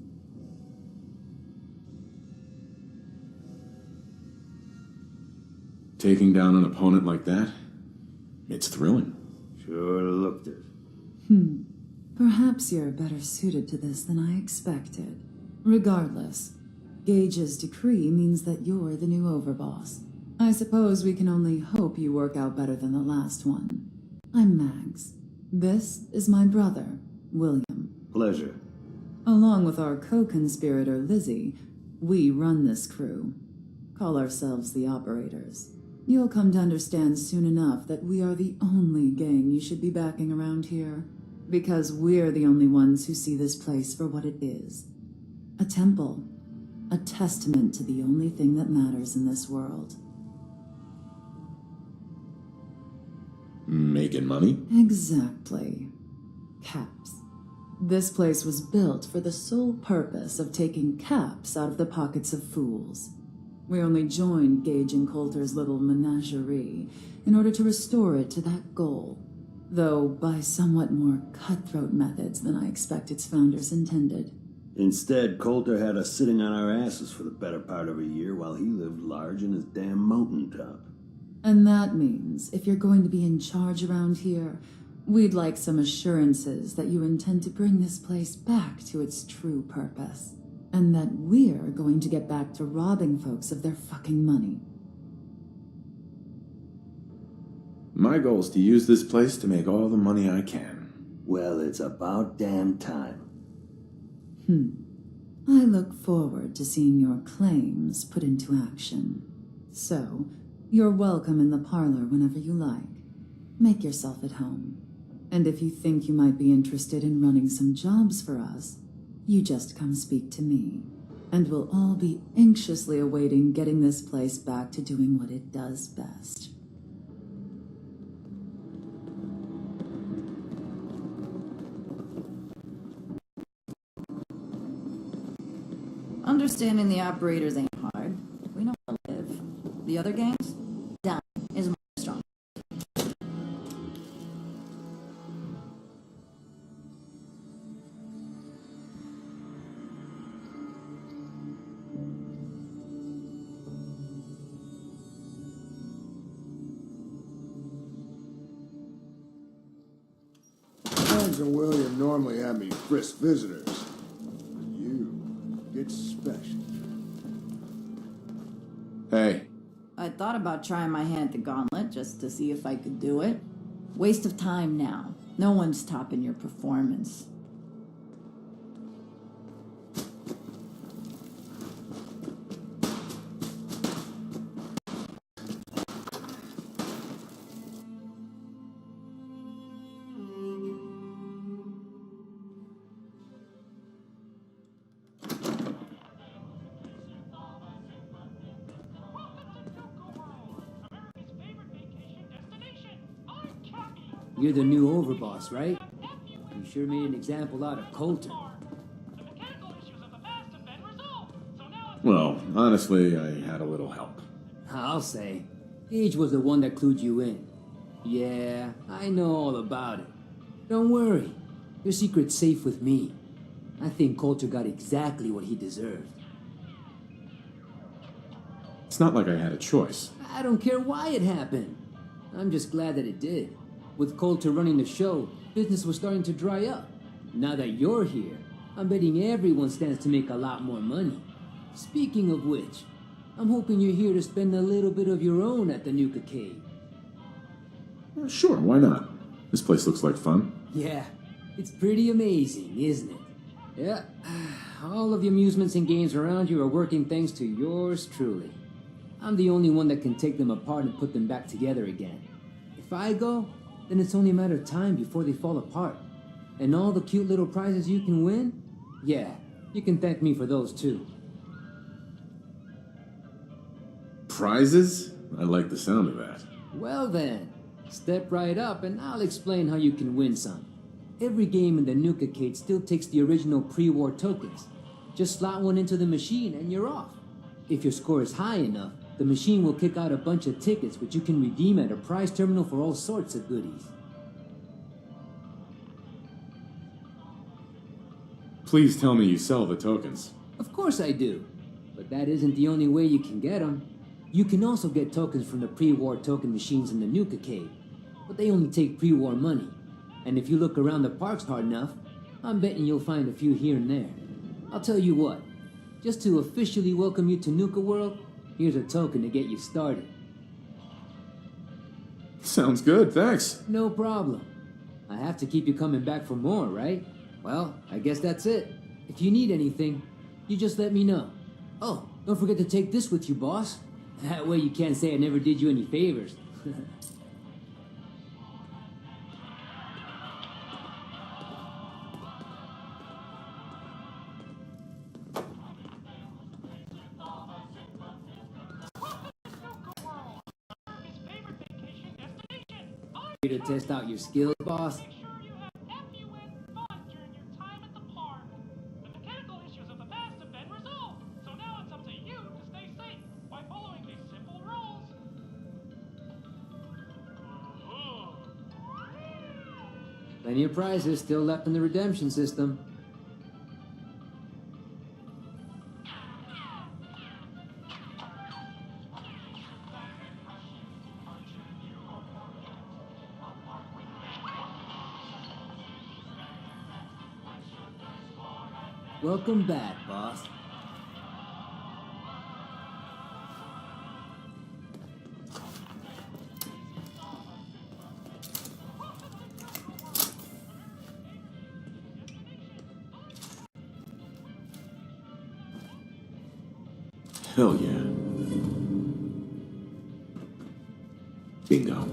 taking down an opponent like that? It's thrilling. Sure looked it. Perhaps you're better suited to this than I expected. Regardless, Gage's decree means that you're the new overboss. I suppose we can only hope you work out better than the last one. I'm Mags. This is my brother, William. Pleasure. Along with our co-conspirator, Lizzie, we run this crew. Call ourselves the Operators. You'll come to understand soon enough that we are the only gang you should be backing around here. Because we're the only ones who see this place for what it is. A temple. A testament to the only thing that matters in this world. Making money? Exactly. Caps. This place was built for the sole purpose of taking caps out of the pockets of fools. We only joined Gage and Coulter's little menagerie in order to restore it to that goal, though by somewhat more cutthroat methods than I expect its founders intended. Instead, Coulter had us sitting on our asses for the better part of a year while he lived large in his damn mountaintop. And that means, if you're going to be in charge around here, we'd like some assurances that you intend to bring this place back to its true purpose. And that we're going to get back to robbing folks of their fucking money. My goal is to use this place to make all the money I can. Well, it's about damn time. I look forward to seeing your claims put into action. So, you're welcome in the parlor whenever you like. Make yourself at home. And if you think you might be interested in running some jobs for us, you just come speak to me. And we'll all be anxiously awaiting getting this place back to doing what it does best. Understanding the operators ain't hard. We know how to live. The other gangs? Dying is more strong. Mags and William normally have me frisk visitors. It's special. Hey. I thought about trying my hand at the gauntlet just to see if I could do it. Waste of time now. No one's topping your performance. You're the new overboss, right? You sure made an example out of Coulter. Well, honestly, I had a little help. I'll say. Gage was the one that clued you in. Yeah, I know all about it. Don't worry. Your secret's safe with me. I think Coulter got exactly what he deserved. It's not like I had a choice. I don't care why it happened. I'm just glad that it did. With Coulter running the show, business was starting to dry up. Now that you're here, I'm betting everyone stands to make a lot more money. Speaking of which, I'm hoping you're here to spend a little bit of your own at the Nuka Cave. Sure, why not? This place looks like fun. Yeah, it's pretty amazing, isn't it? Yeah, all of the amusements and games around you are working thanks to yours truly. I'm the only one that can take them apart and put them back together again. If I go, then it's only a matter of time before they fall apart. And all the cute little prizes you can win? Yeah, you can thank me for those too. Prizes? I like the sound of that. Well then, step right up and I'll explain how you can win some. Every game in the Nuka Cade still takes the original pre-war tokens. Just slot one into the machine and you're off. If your score is high enough, the machine will kick out a bunch of tickets which you can redeem at a prize terminal for all sorts of goodies. Please tell me you sell the tokens. Of course I do. But that isn't the only way you can get them. You can also get tokens from the pre-war token machines in the Nuka Cave, but they only take pre-war money. And if you look around the parks hard enough, I'm betting you'll find a few here and there. I'll tell you what, just to officially welcome you to Nuka World, here's a token to get you started. Sounds good, thanks. No problem. I have to keep you coming back for more, right? Well, I guess that's it. If you need anything, you just let me know. Oh, don't forget to take this with you, boss. That way you can't say I never did you any favors. Here to test out your skills, boss? Plenty of prizes still left in the redemption system. Welcome back, boss. Hell yeah. Bingo.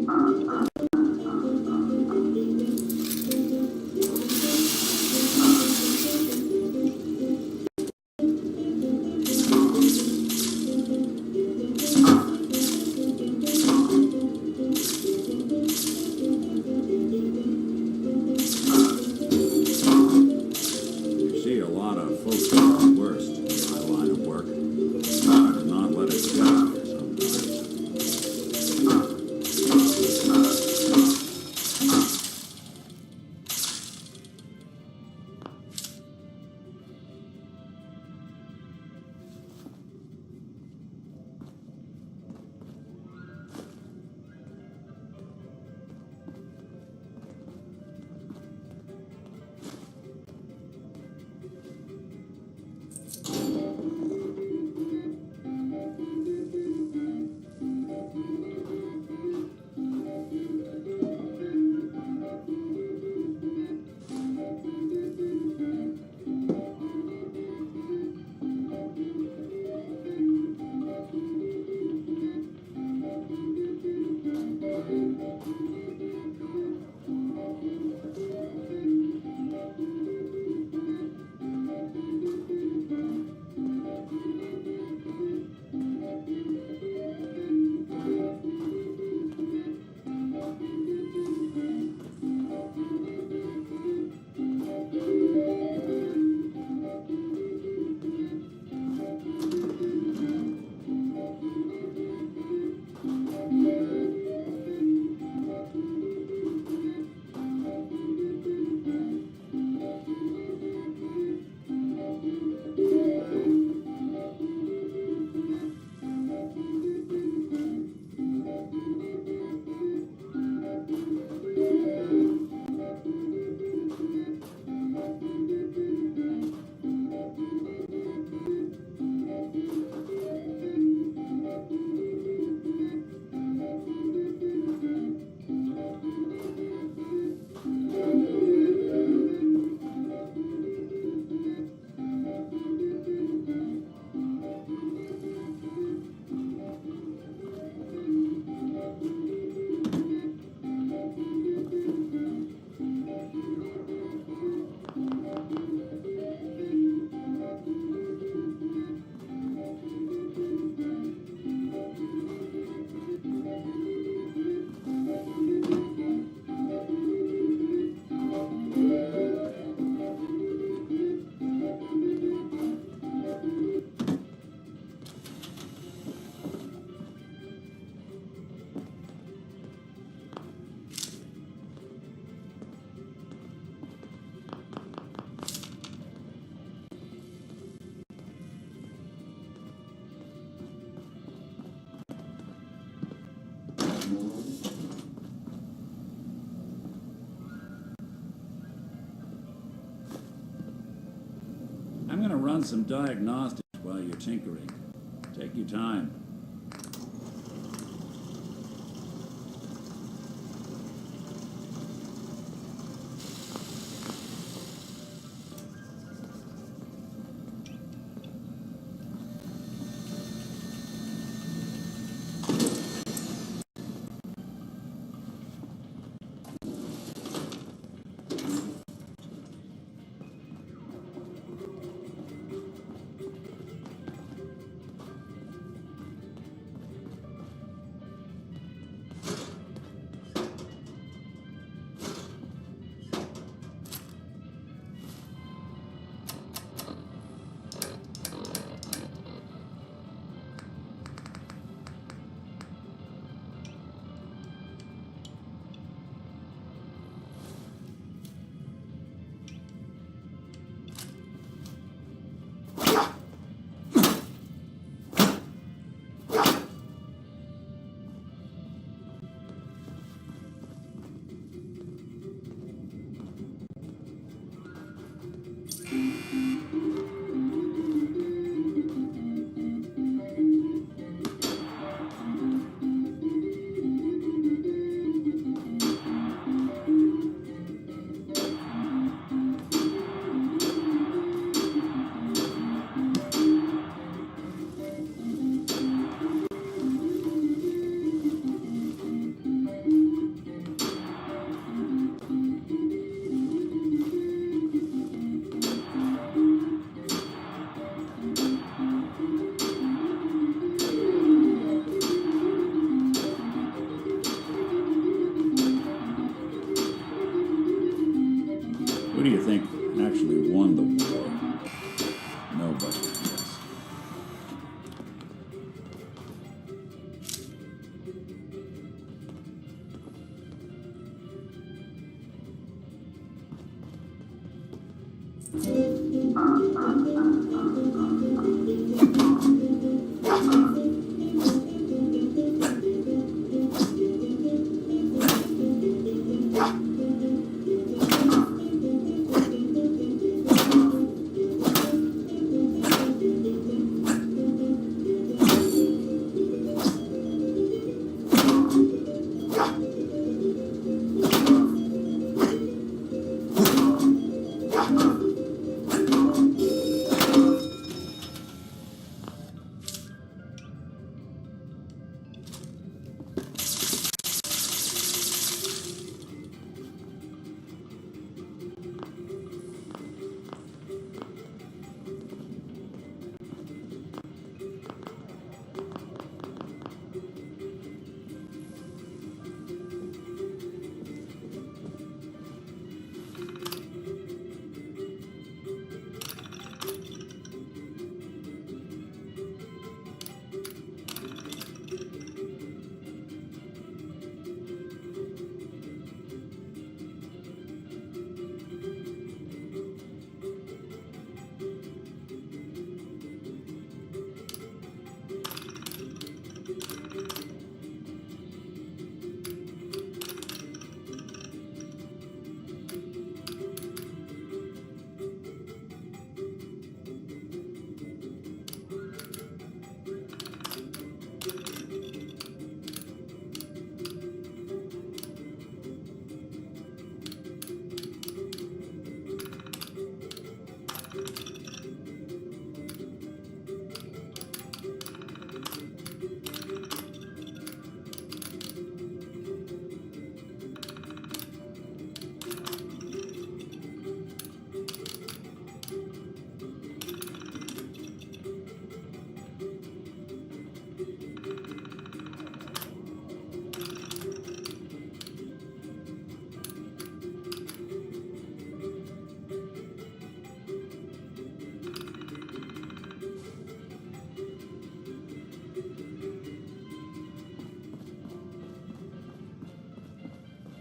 You see a lot of folks at their worst in my line of work. It's hard to not let it get out there sometimes. I'm going to run some diagnostics while you're tinkering. Take your time.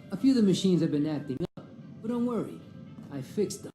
A few of the machines have been acting up, but don't worry, I fixed them.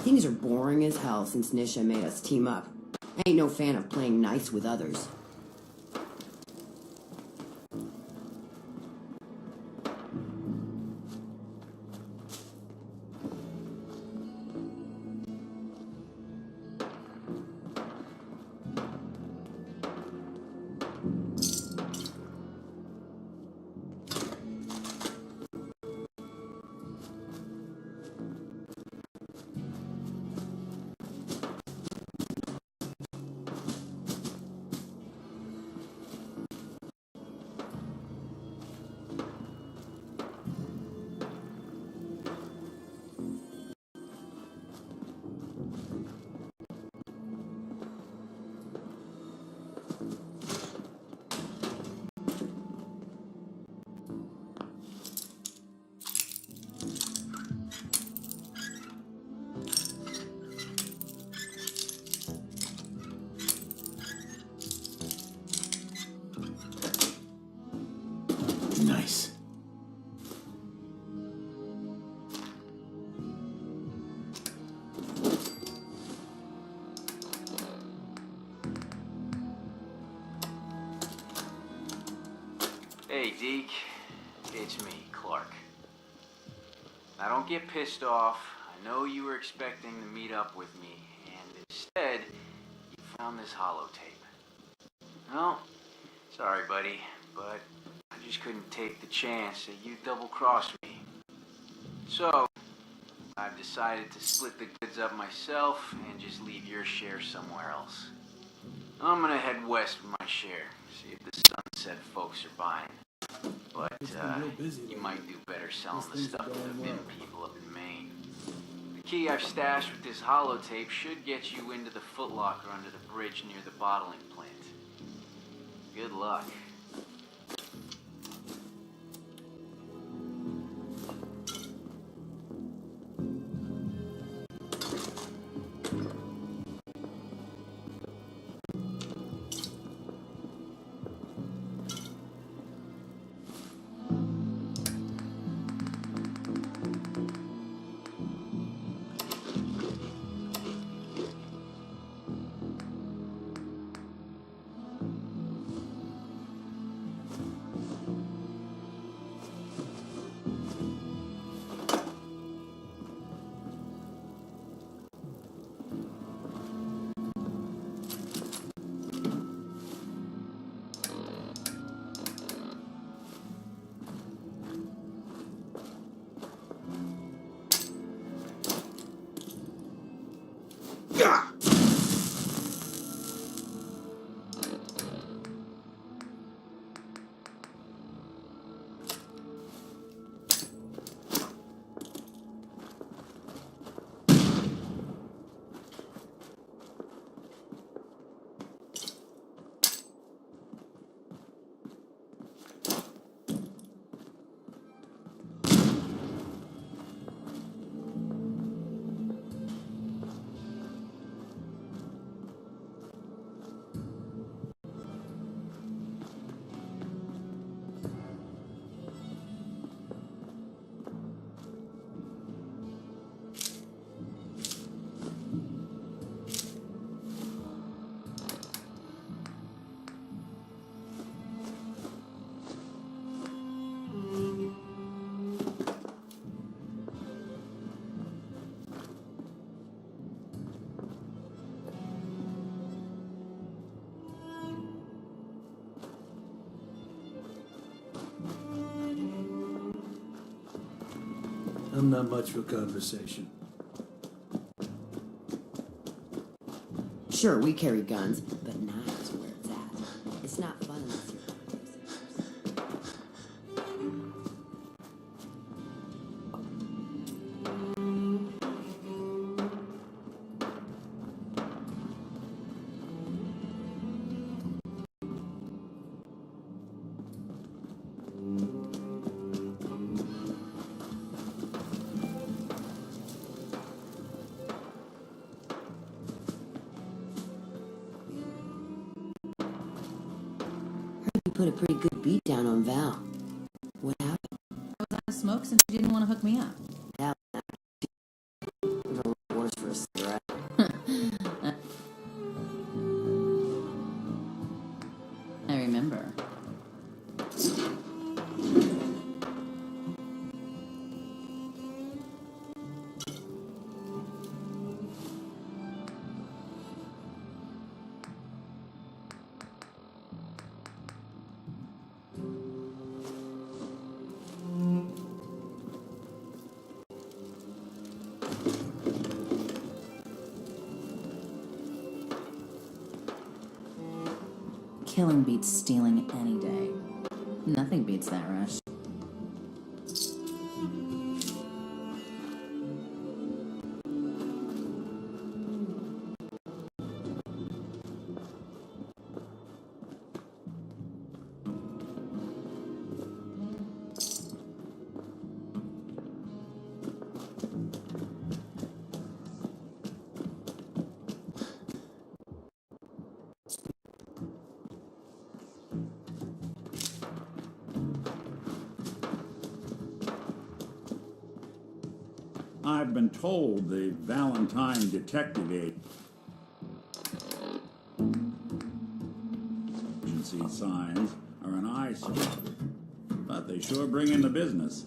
Things are boring as hell since Nisha made us team up. I ain't no fan of playing nice with others. Nice. Hey, Deke. It's me, Clark. Now, don't get pissed off. I know you were expecting to meet up with me, and instead, you found this holotape. Well, sorry, buddy, but I just couldn't take the chance that you double-crossed me. So, I've decided to split the goods up myself and just leave your share somewhere else. I'm gonna head west with my share, see if the Sunset folks are buying. But, you might do better selling the stuff to the Vim people up in Maine. The key I've stashed with this holotape should get you into the footlocker under the bridge near the bottling plant. Good luck. I'm not much for conversation. Sure, we carry guns, but knives are where it's at. It's not fun unless you're put a pretty good beat down on Val. What happened? I was out of smoke since you didn't want to hook me up. Val, worse for a cigarette. I remember. Killing beats stealing any day. Nothing beats that rush. I've been told the Valentine detective agency signs are an eyesore, but they sure bring in the business.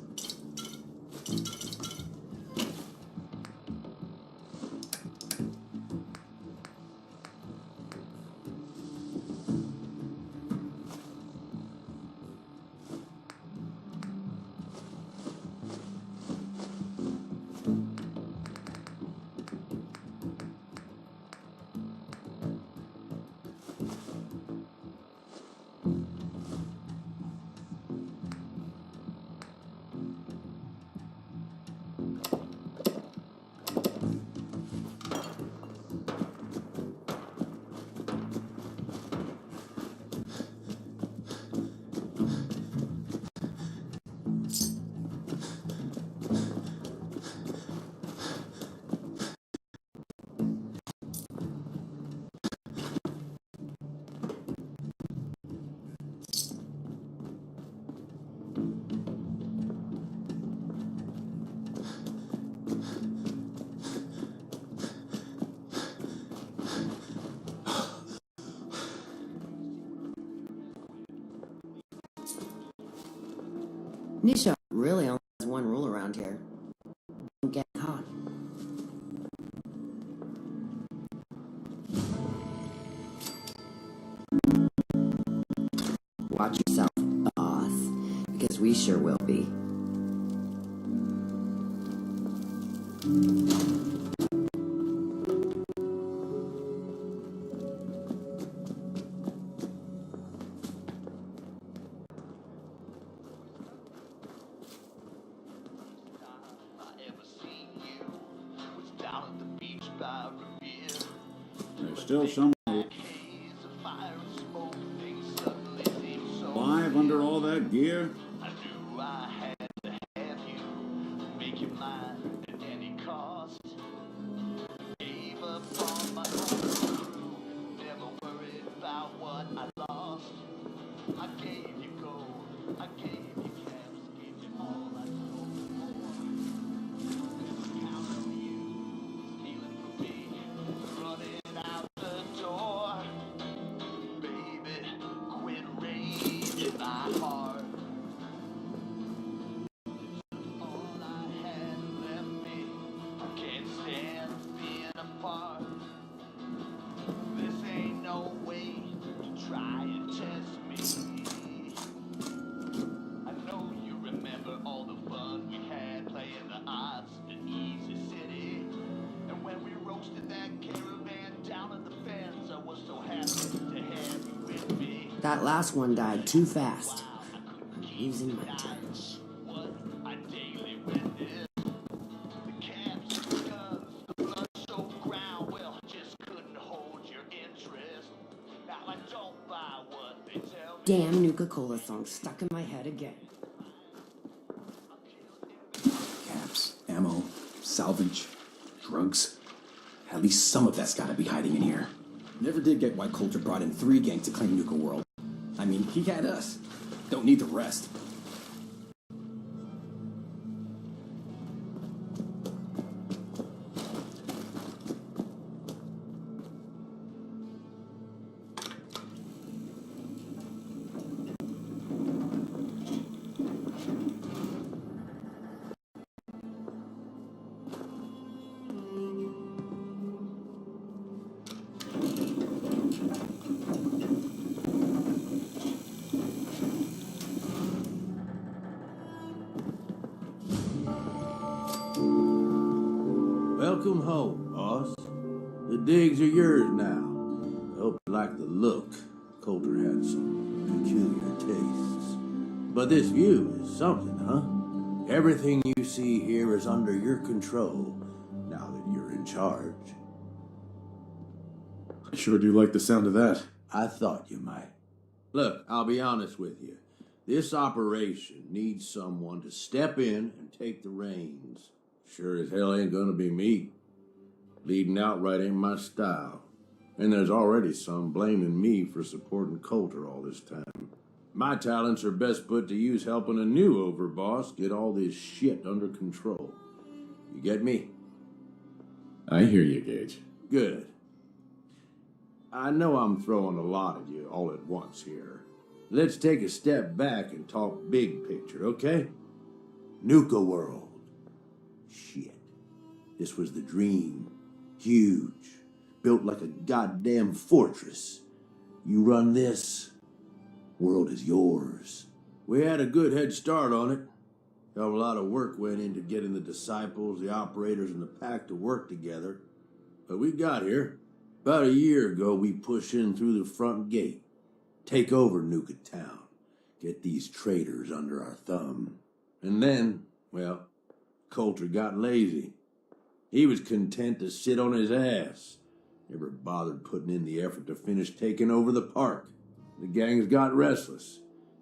Nisha really only has one rule around here. Don't get caught. Watch yourself, boss, because we sure will be. There's still some alive under all that gear? That last one died too fast. I'm losing my temper. Damn Nuka-Cola song stuck in my head again. Caps, ammo, salvage, drugs. At least some of that's gotta be hiding in here. Never did get why Coulter brought in 3 gangs to claim Nuka World. I mean, he had us. Don't need the rest. Welcome home, boss. The digs are yours now. I hope you like the look. Coulter had some peculiar tastes. But this view is something, huh? Everything you see here is under your control, now that you're in charge. I sure do like the sound of that. I thought you might. Look, I'll be honest with you. This operation needs someone to step in and take the reins. Sure as hell ain't gonna be me. Leading outright ain't my style. And there's already some blaming me for supporting Coulter all this time. My talents are best put to use helping a new overboss get all this shit under control. You get me? I hear you, Gage. Good. I know I'm throwing a lot at you all at once here. Let's take a step back and talk big picture, okay? Nuka World. Shit. This was the dream. Huge. Built like a goddamn fortress. You run this, world is yours. We had a good head start on it. Hell, a lot of work went into getting the disciples, the operators, and the pack to work together. But we got here. About a year ago, we pushed in through the front gate. Take over Nuka Town. Get these traitors under our thumb. And then, well, Coulter got lazy. He was content to sit on his ass. Never bothered putting in the effort to finish taking over the park. The gangs got restless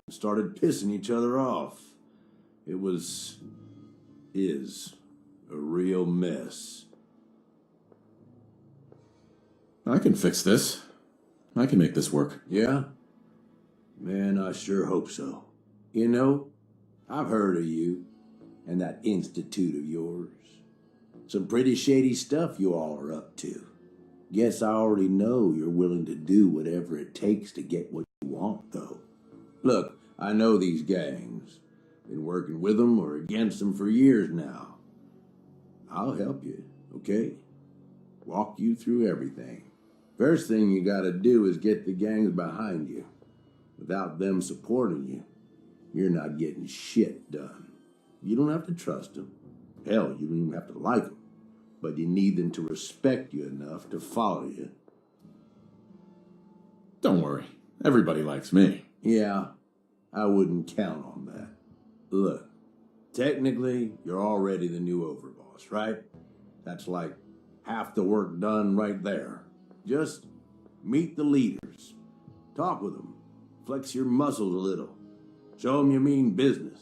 and started pissing each other off. It is a real mess. I can fix this. I can make this work. Yeah? Man, I sure hope so. You know, I've heard of you and that institute of yours. Some pretty shady stuff you all are up to. Guess I already know you're willing to do whatever it takes to get what you want, though. Look, I know these gangs. Been working working with them or against them for years now. I'll help you, okay? Walk you through everything. First thing you gotta do is get the gangs behind you. Without them supporting you, you're not getting shit done. You don't have to trust them. Hell, you don't even have to like them. But you need them to respect you enough to follow you. Don't worry. Everybody likes me. Yeah, I wouldn't count on that. Look, technically, you're already the new overboss, right? That's like half the work done right there. Just meet the leaders. Talk with them. Flex your muscles a little. Show them you mean business.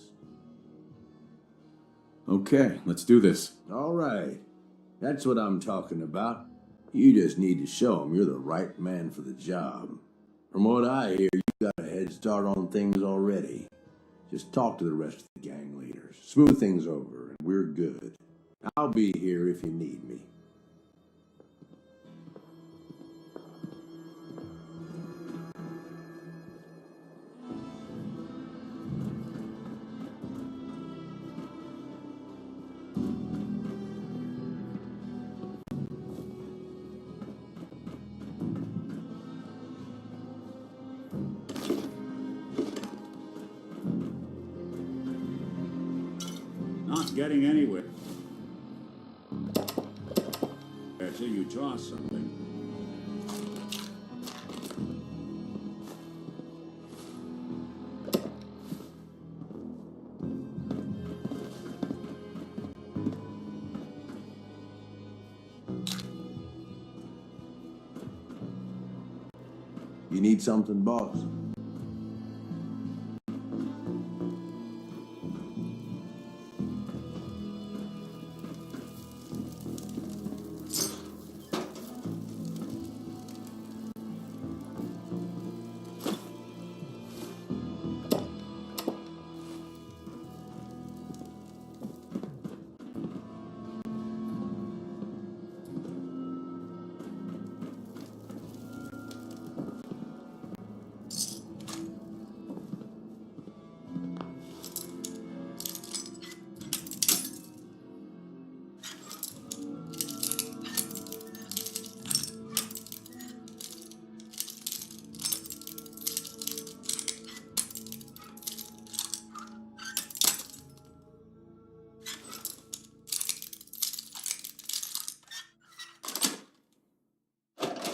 Okay, let's do this. All right. That's what I'm talking about. You just need to show them you're the right man for the job. From what I hear, you got a head start on things already. Just talk to the rest of the gang leaders. Smooth things over, and we're good. I'll be here if you need me. Not getting anywhere. Until you toss something. You need something, boss?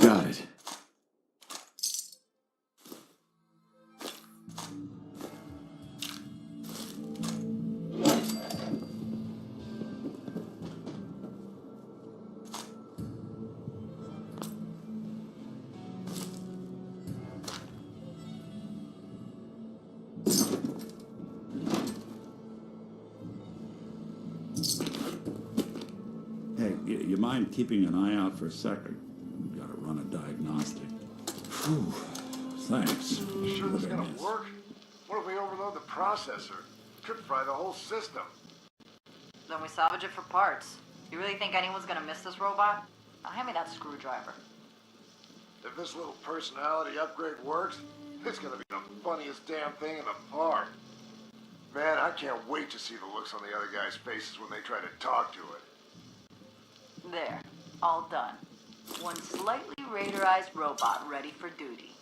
Got it. Hey, you mind keeping an eye out for a second? Gotta run a diagnostic. Whew. Thanks. You sure this is gonna work? What if we overload the processor? Could fry the whole system. Then we salvage it for parts. You really think anyone's gonna miss this robot? Now hand me that screwdriver. If this little personality upgrade works, it's gonna be the funniest damn thing in the park. Man, I can't wait to see the looks on the other guys' faces when they try to talk to it. There. All done. One slightly radarized robot ready for duty.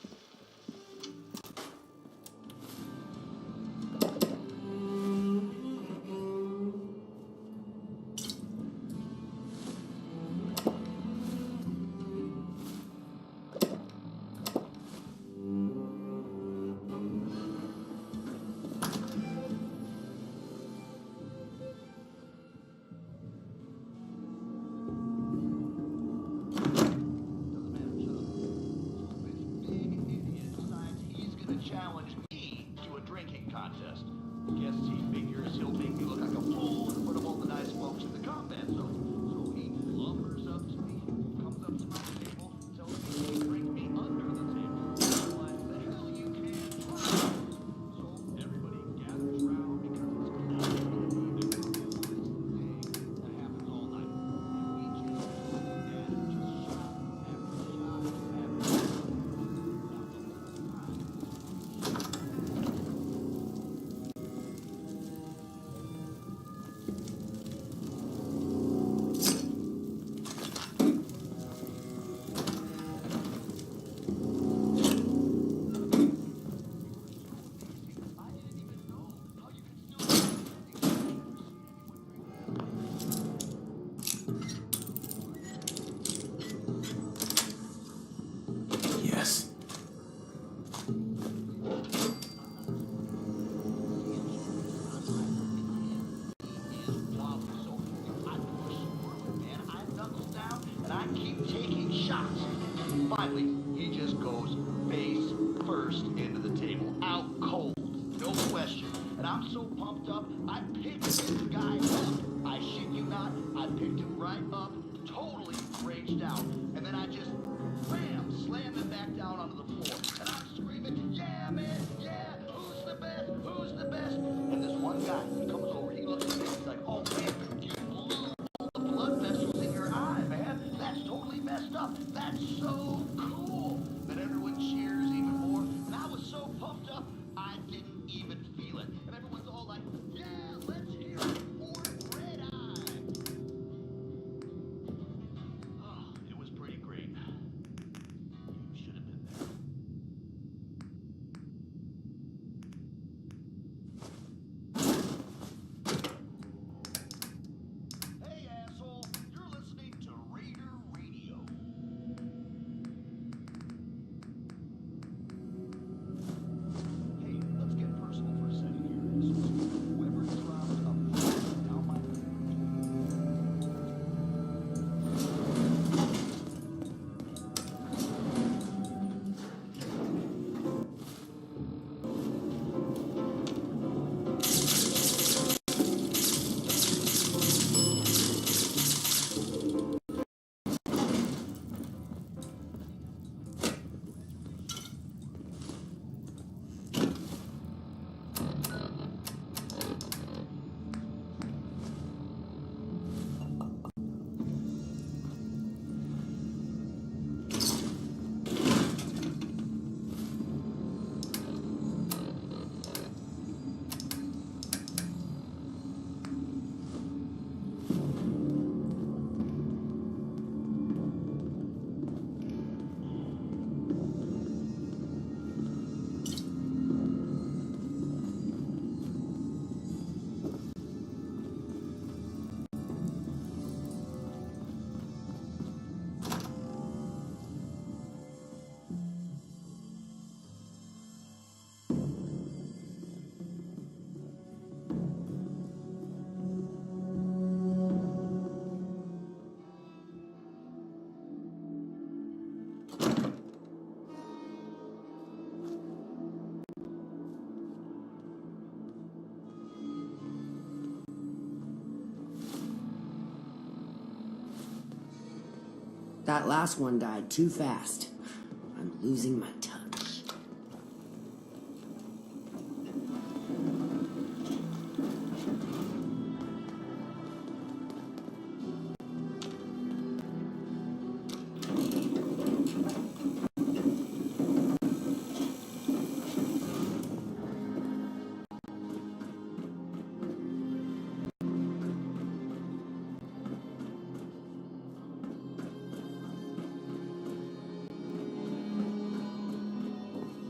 Challenge me to a drinking contest. Guess he figures he'll make me look like a fool in front of all the nice folks in the combat zone. So he lumbers up to me, comes up to my table, tells me to drink me under the table. I'm like, the hell you can't try. So everybody gathers around because it's that happens all night. And we just shot after shot after shot. finally, he just goes face first into the table, out cold, no question. And I'm so pumped up, I picked this guy up. I shit you not, I picked him right up, totally raged out, and then I just, bam, slammed him back down onto the floor. And I'm screaming, yeah, man, yeah, who's the best, who's the best? And this one guy, he comes over, he looks at me, he's like, oh man, you blew all the blood vessels in your eye, man. That's totally messed up. That's so cool. Then everyone cheers even more, and I was so pumped up, I didn't even feel it. And everyone's all like, yeah, let's hear it for Red Eye. Oh, it was pretty great. You should have been there. Hey, asshole, you're listening to Raider Radio. Hey, let's get personal for a second here, assholes. Whoever dropped a bomb down my... That last one died too fast. I'm losing my touch.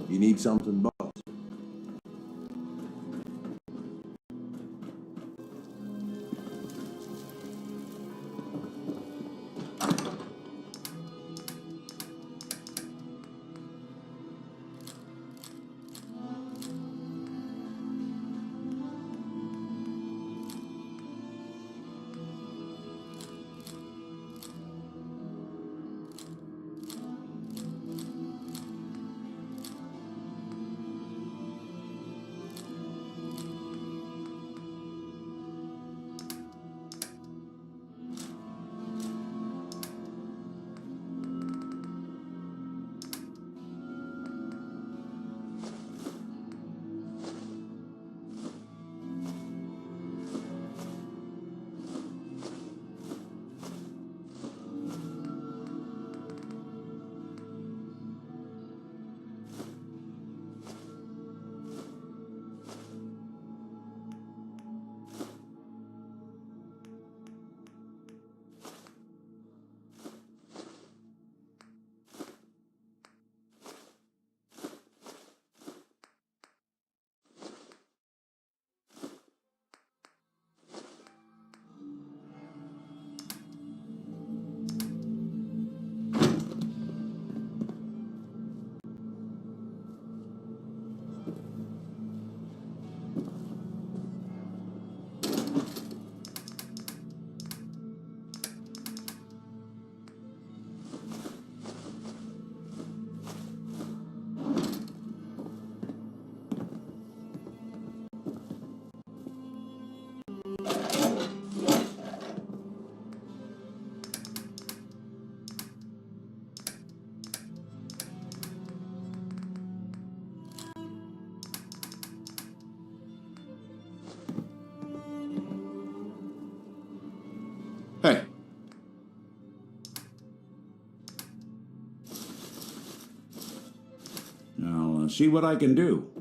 You need something, boss? see what I can do.